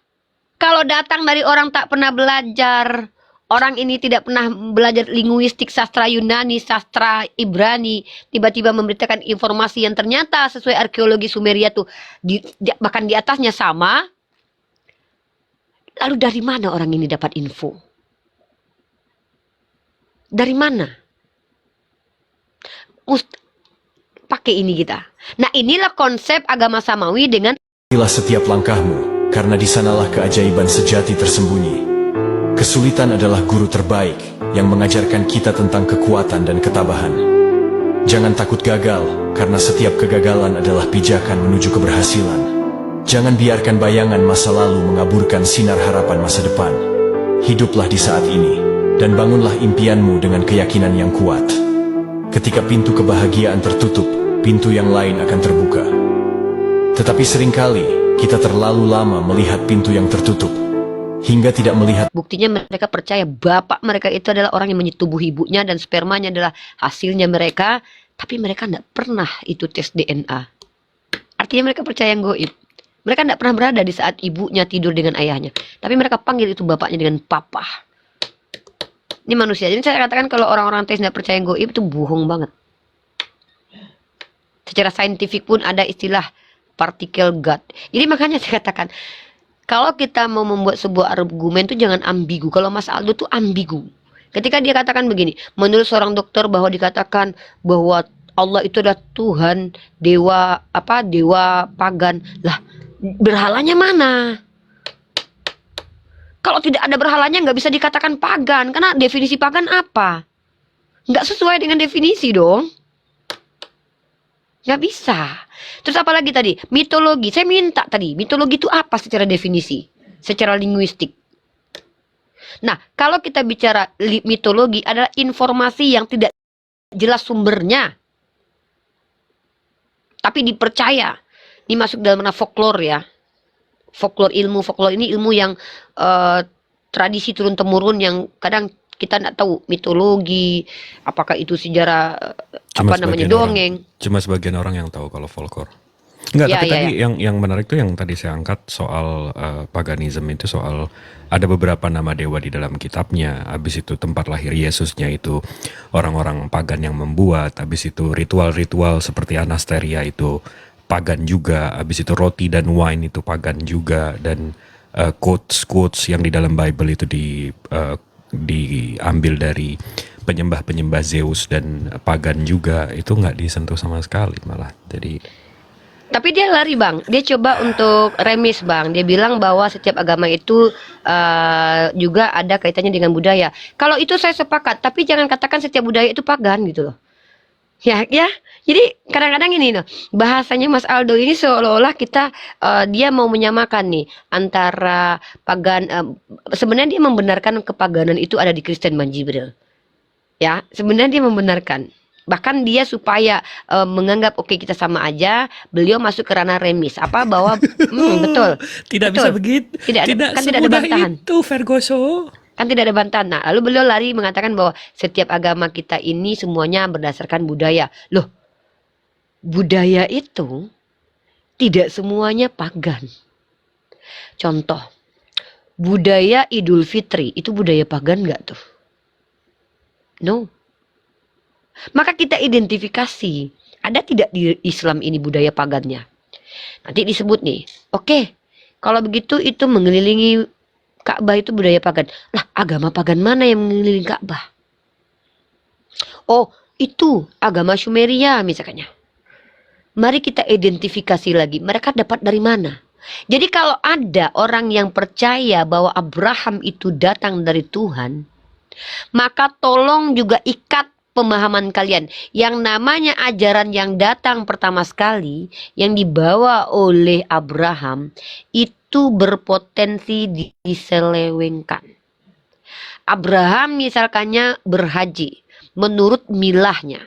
kalau datang dari orang tak pernah belajar, orang ini tidak pernah belajar linguistik, sastra Yunani, sastra Ibrani, tiba-tiba memberitakan informasi yang ternyata sesuai arkeologi Sumeria tuh bahkan di atasnya sama. Lalu dari mana orang ini dapat info? Dari mana? Pakai ini kita. Nah inilah konsep agama Samawi dengan Inilah setiap langkahmu, karena di sanalah keajaiban sejati tersembunyi. Kesulitan adalah guru terbaik yang mengajarkan kita tentang kekuatan dan ketabahan. Jangan takut gagal, karena setiap kegagalan adalah pijakan menuju keberhasilan. Jangan biarkan bayangan masa lalu mengaburkan sinar harapan masa depan. Hiduplah di saat ini, dan bangunlah impianmu dengan keyakinan yang kuat. Ketika pintu kebahagiaan tertutup, pintu yang lain akan terbuka. Tetapi seringkali, kita terlalu lama melihat pintu yang tertutup, hingga tidak melihat Buktinya mereka percaya bapak mereka itu adalah orang yang menyetubuh ibunya dan spermanya adalah hasilnya mereka, tapi mereka tidak pernah itu tes DNA. Artinya mereka percaya yang goib. Mereka tidak pernah berada di saat ibunya tidur dengan ayahnya, tapi mereka panggil itu bapaknya dengan papa. Ini manusia. Jadi saya katakan kalau orang-orang tes tidak percaya yang goib itu bohong banget. Secara saintifik pun ada istilah partikel God. Jadi makanya saya katakan, kalau kita mau membuat sebuah argumen itu jangan ambigu. Kalau Mas Aldo tuh ambigu. Ketika dia katakan begini, menurut seorang dokter bahwa dikatakan bahwa Allah itu adalah Tuhan, dewa pagan. Lah, berhalanya mana? Kalau tidak ada berhalanya nggak bisa dikatakan pagan. Karena definisi pagan apa? Nggak sesuai dengan definisi dong. Nggak bisa. Terus apa lagi tadi? Mitologi. Saya minta tadi, mitologi itu apa secara definisi? Secara linguistik. Nah, kalau kita bicara mitologi adalah informasi yang tidak jelas sumbernya, tapi dipercaya. Ini masuk dalam mana folklore ya. Folklore ini ilmu yang tradisi turun-temurun yang kadang kita tidak tahu mitologi, apakah itu sejarah sebagian dongeng. Cuma sebagian orang yang tahu kalau folklore. Enggak, Ya, tapi ya, tadi yang menarik tuh yang tadi saya angkat soal paganisme itu, soal ada beberapa nama dewa di dalam kitabnya. Habis itu tempat lahir Yesusnya itu orang-orang pagan yang membuat. Habis itu ritual-ritual seperti Anasteria itu pagan juga. Habis itu roti dan wine itu pagan juga. Dan quotes yang di dalam Bible itu diambil dari penyembah-penyembah Zeus dan pagan juga. Itu nggak disentuh sama sekali malah. Tapi dia lari bang, dia coba untuk remis bang. Dia bilang bahwa setiap agama itu juga ada kaitannya dengan budaya. Kalau itu saya sepakat, tapi jangan katakan setiap budaya itu pagan gitu loh. Ya. Jadi kadang-kadang ini loh, bahasanya Mas Aldo ini seolah-olah kita dia mau menyamakan nih antara pagan. Sebenarnya dia membenarkan kepaganan itu ada di Kristen Manjibril. Ya, sebenarnya dia membenarkan. Bahkan dia supaya menganggap oke, kita sama aja, beliau masuk ke ranah remis. Apa bahwa betul. Tidak betul. bisa begitu. Tidak ada bantahan. Itu Vergoso. Kan tidak ada bantahan. Nah, lalu beliau lari mengatakan bahwa setiap agama kita ini semuanya berdasarkan budaya. Loh, budaya itu tidak semuanya pagan. Contoh, budaya Idul Fitri itu budaya pagan nggak tuh? No. Maka kita identifikasi, ada tidak di Islam ini budaya pagannya? Nanti disebut nih, oke, kalau begitu itu mengelilingi Ka'bah itu budaya pagan. Lah, agama pagan mana yang mengelilingi Ka'bah? Oh, itu agama Sumeria misalnya. Mari kita identifikasi lagi, mereka dapat dari mana? Jadi kalau ada orang yang percaya bahwa Abraham itu datang dari Tuhan, maka tolong juga ikat pemahaman kalian. Yang namanya ajaran yang datang pertama sekali, yang dibawa oleh Abraham, itu berpotensi diselewengkan. Abraham misalkannya berhaji, menurut milahnya,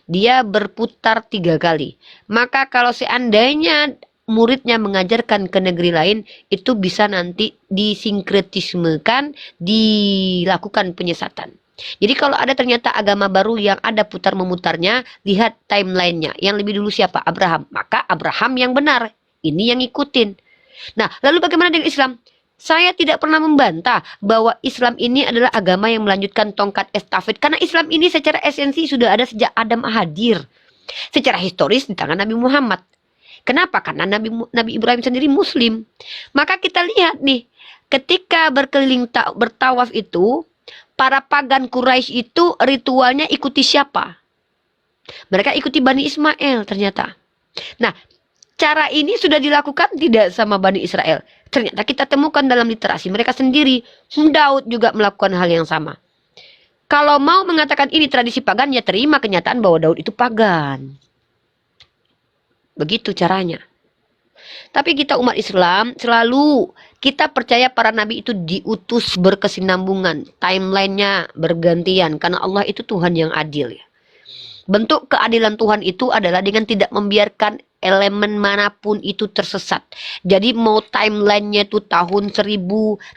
dia berputar 3 kali. Maka kalau seandainya muridnya mengajarkan ke negeri lain, itu bisa nanti disinkretismekan, dilakukan penyesatan. Jadi kalau ada ternyata agama baru yang ada putar-memutarnya, lihat timelinenya. Yang lebih dulu siapa? Abraham. Maka Abraham yang benar. Ini yang ngikutin. Nah, lalu bagaimana dengan Islam? Saya tidak pernah membantah bahwa Islam ini adalah agama yang melanjutkan tongkat estafet. Karena Islam ini secara esensi sudah ada sejak Adam hadir. Secara historis di tangan Nabi Muhammad. Kenapa? Karena Nabi Ibrahim sendiri Muslim. Maka kita lihat nih, ketika berkeliling bertawaf itu, para pagan Quraisy itu ritualnya ikuti siapa? Mereka ikuti Bani Ismail ternyata. Nah, cara ini sudah dilakukan tidak sama Bani Israel. Ternyata kita temukan dalam literasi mereka sendiri. Daud juga melakukan hal yang sama. Kalau mau mengatakan ini tradisi pagan, ya terima kenyataan bahwa Daud itu pagan. Begitu caranya. Tapi kita umat Islam selalu kita percaya para nabi itu diutus berkesinambungan, timelinenya bergantian karena Allah itu Tuhan yang adil ya. Bentuk keadilan Tuhan itu adalah dengan tidak membiarkan elemen manapun itu tersesat. Jadi mau timelinenya itu tahun 1000,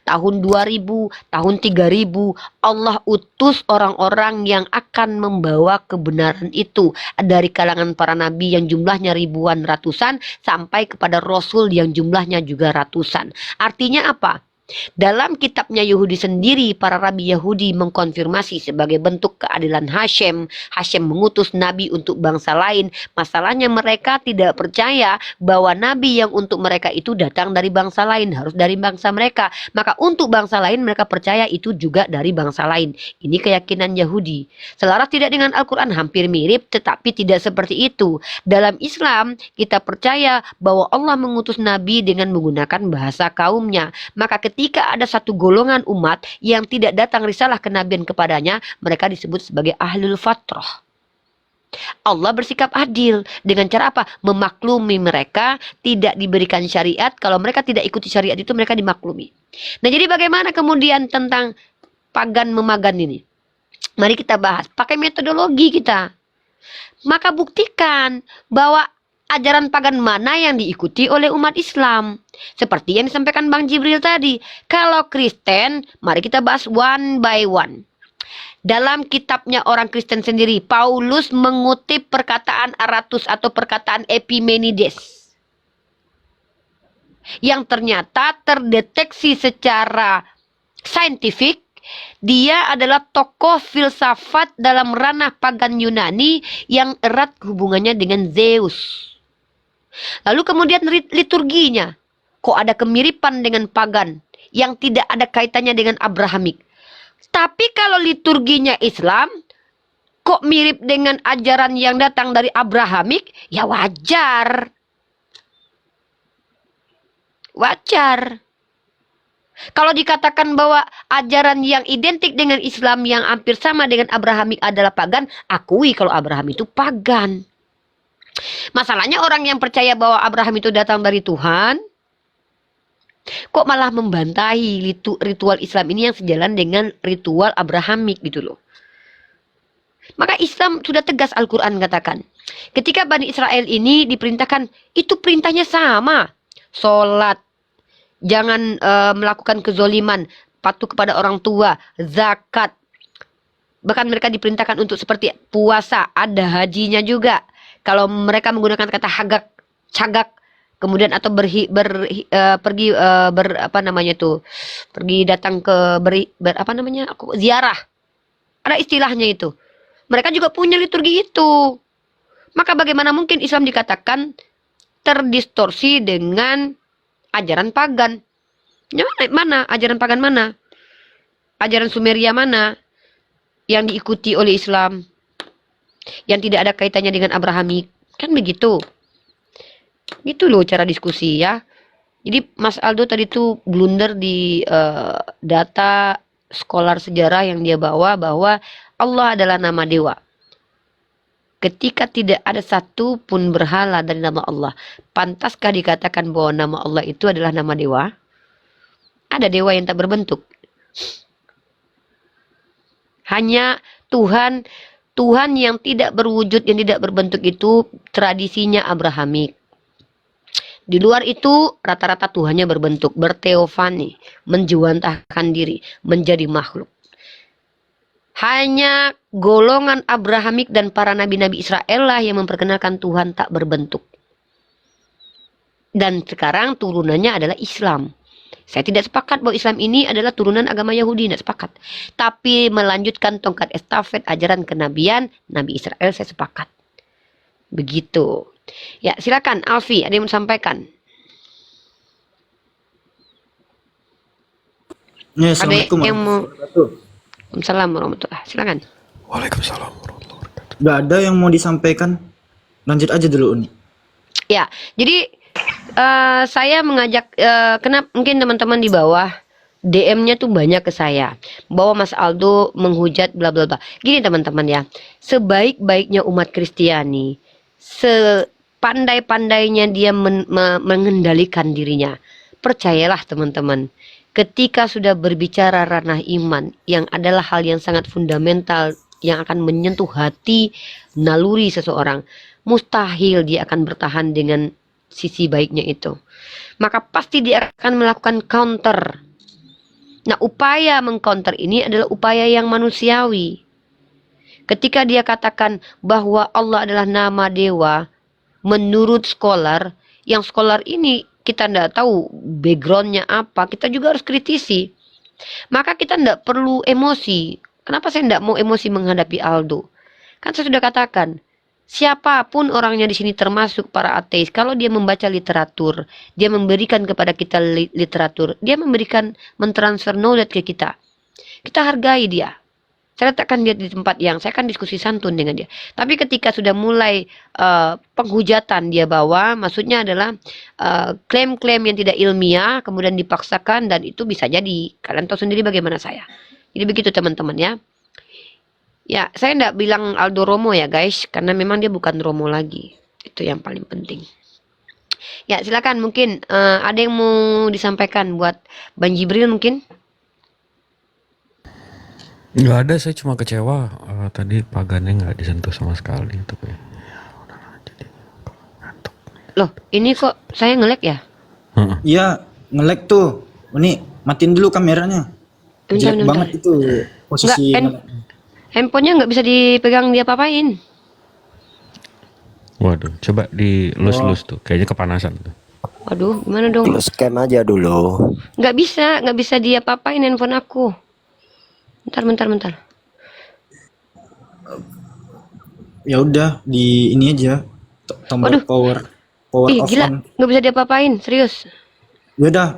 tahun 2000, tahun 3000, Allah utus orang-orang yang akan membawa kebenaran itu. Dari kalangan para nabi yang jumlahnya ribuan ratusan, sampai kepada Rasul yang jumlahnya juga ratusan. Artinya apa? Dalam kitabnya Yahudi sendiri, para rabi Yahudi mengkonfirmasi sebagai bentuk keadilan Hashem. Hashem mengutus nabi untuk bangsa lain. Masalahnya mereka tidak percaya bahwa nabi yang untuk mereka itu datang dari bangsa lain, harus dari bangsa mereka. Maka untuk bangsa lain mereka percaya itu juga dari bangsa lain. Ini keyakinan Yahudi. Selaras tidak dengan Al-Quran, hampir mirip tetapi tidak seperti itu. Dalam Islam kita percaya bahwa Allah mengutus nabi dengan menggunakan bahasa kaumnya. Maka ketika ada satu golongan umat yang tidak datang risalah kenabian kepadanya, mereka disebut sebagai ahlul fatrah. Allah bersikap adil dengan cara apa? Memaklumi mereka, tidak diberikan syariat. Kalau mereka tidak ikuti syariat itu mereka dimaklumi. Nah, jadi bagaimana kemudian tentang pagan memagan ini? Mari kita bahas pakai metodologi kita. Maka buktikan bahwa ajaran pagan mana yang diikuti oleh umat Islam. Seperti yang disampaikan Bang Jibril tadi. Kalau Kristen, mari kita bahas one by one. Dalam kitabnya orang Kristen sendiri, Paulus mengutip perkataan Aratus atau perkataan Epimenides. Yang ternyata terdeteksi secara saintifik, dia adalah tokoh filsafat dalam ranah pagan Yunani yang erat hubungannya dengan Zeus. Lalu kemudian liturginya. Kok ada kemiripan dengan pagan yang tidak ada kaitannya dengan Abrahamik. Tapi kalau liturginya Islam, kok mirip dengan ajaran yang datang dari Abrahamik? Ya wajar. Wajar. Kalau dikatakan bahwa ajaran yang identik dengan Islam yang hampir sama dengan Abrahamik adalah pagan, akui kalau Abraham itu pagan. Masalahnya orang yang percaya bahwa Abraham itu datang dari Tuhan, kok malah membantahi ritual Islam ini yang sejalan dengan ritual Abrahamik gitu loh. Maka Islam sudah tegas, Al-Quran katakan. Ketika Bani Israel ini diperintahkan, itu perintahnya sama. Sholat, jangan melakukan kezoliman, patuh kepada orang tua, zakat. Bahkan mereka diperintahkan untuk seperti puasa, ada hajinya juga. Kalau mereka menggunakan kata cagak, kemudian atau pergi datang ke ziarah. Ada istilahnya itu. Mereka juga punya liturgi itu. Maka bagaimana mungkin Islam dikatakan terdistorsi dengan ajaran pagan? Mana ajaran pagan mana? Ajaran Sumeria mana yang diikuti oleh Islam? Yang tidak ada kaitannya dengan Abrahamik. Kan begitu. Gitu loh cara diskusi ya. Jadi Mas Aldo tadi tuh blunder di data skolar sejarah yang dia bawa bahwa Allah adalah nama dewa. Ketika tidak ada satu pun berhala dari nama Allah, pantaskah dikatakan bahwa nama Allah itu adalah nama dewa? Ada dewa yang tak berbentuk. Hanya Tuhan yang tidak berwujud, yang tidak berbentuk itu tradisinya Abrahamik. Di luar itu rata-rata Tuhannya berbentuk, berteofani, menjuantahkan diri, menjadi makhluk. Hanya golongan Abrahamik dan para nabi-nabi Israel lah yang memperkenalkan Tuhan tak berbentuk. Dan sekarang turunannya adalah Islam. Saya tidak sepakat bahwa Islam ini adalah turunan agama Yahudi, tidak sepakat. Tapi melanjutkan tongkat estafet ajaran kenabian Nabi Israel, saya sepakat. Begitu. Ya, silakan Alfi, ada yang mau sampaikan? Ya, Ada Assalamualaikum yang mau? Waalaikumsalam warahmatullahi. Silakan. Waalaikumsalam warahmatullahi wabarakatuh. Nggak ada yang mau disampaikan. Lanjut aja dulu, Uni. Ya, jadi saya mengajak, kenapa mungkin teman-teman di bawah DM-nya tuh banyak ke saya bahwa Mas Aldo menghujat bla bla bla. Gini teman-teman ya, sebaik-baiknya umat Kristiani, Pandai-pandainya dia mengendalikan dirinya. Percayalah teman-teman, ketika sudah berbicara ranah iman, yang adalah hal yang sangat fundamental, yang akan menyentuh hati naluri seseorang, mustahil dia akan bertahan dengan sisi baiknya itu. Maka pasti dia akan melakukan counter. Nah, upaya mengcounter ini adalah upaya yang manusiawi. Ketika dia katakan bahwa Allah adalah nama dewa, menurut scholar, yang scholar ini kita tidak tahu backgroundnya apa, kita juga harus kritisi. Maka kita tidak perlu emosi. Kenapa saya tidak mau emosi menghadapi Aldo? Kan saya sudah katakan, siapapun orangnya di sini termasuk para ateis, kalau dia membaca literatur, dia memberikan kepada kita literatur, dia memberikan mentransfer knowledge ke kita. Kita hargai dia. Saya letakkan dia di tempat yang saya akan diskusi santun dengan dia. Tapi ketika sudah mulai penghujatan dia bawa, maksudnya adalah klaim-klaim yang tidak ilmiah, kemudian dipaksakan, dan itu bisa jadi. Kalian tahu sendiri bagaimana saya. Jadi begitu teman-teman ya. Ya, saya tidak bilang Aldo Romo ya guys, karena memang dia bukan Romo lagi. Itu yang paling penting. Ya, silakan mungkin ada yang mau disampaikan buat Bang Jibril mungkin? Nggak ada, saya cuma kecewa tadi pagannya nggak disentuh sama sekali. Tapi Loh, ini kok saya nge-lag ya? Iya, nge-lag tuh. Ini matiin dulu kameranya. Bentar, Jelek bentar. banget itu posisi. Handphonenya nggak bisa dipegang dia apa-apain. waduh, coba dilus-lus tuh, kayaknya kepanasan tuh. Waduh, gimana dong? Close cam aja dulu. Nggak bisa dia apa-apain handphone aku. Bentar. Ya udah di ini aja. Tombol Waduh. power Ih, off gila, on. nggak bisa dia apa-apain, serius. Ya udah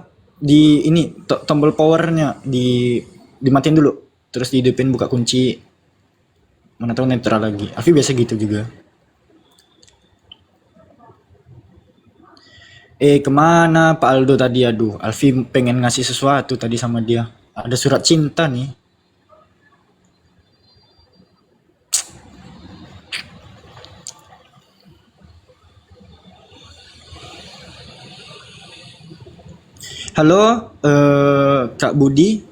di ini tombol powernya dimatiin dulu. Terus dihidupin, buka kunci. Mana tahu netral lagi. Alfi biasa gitu juga. Kemana Pak Aldo tadi? Aduh, Alfi pengen ngasih sesuatu tadi sama dia. Ada surat cinta nih. Halo, Kak Budi.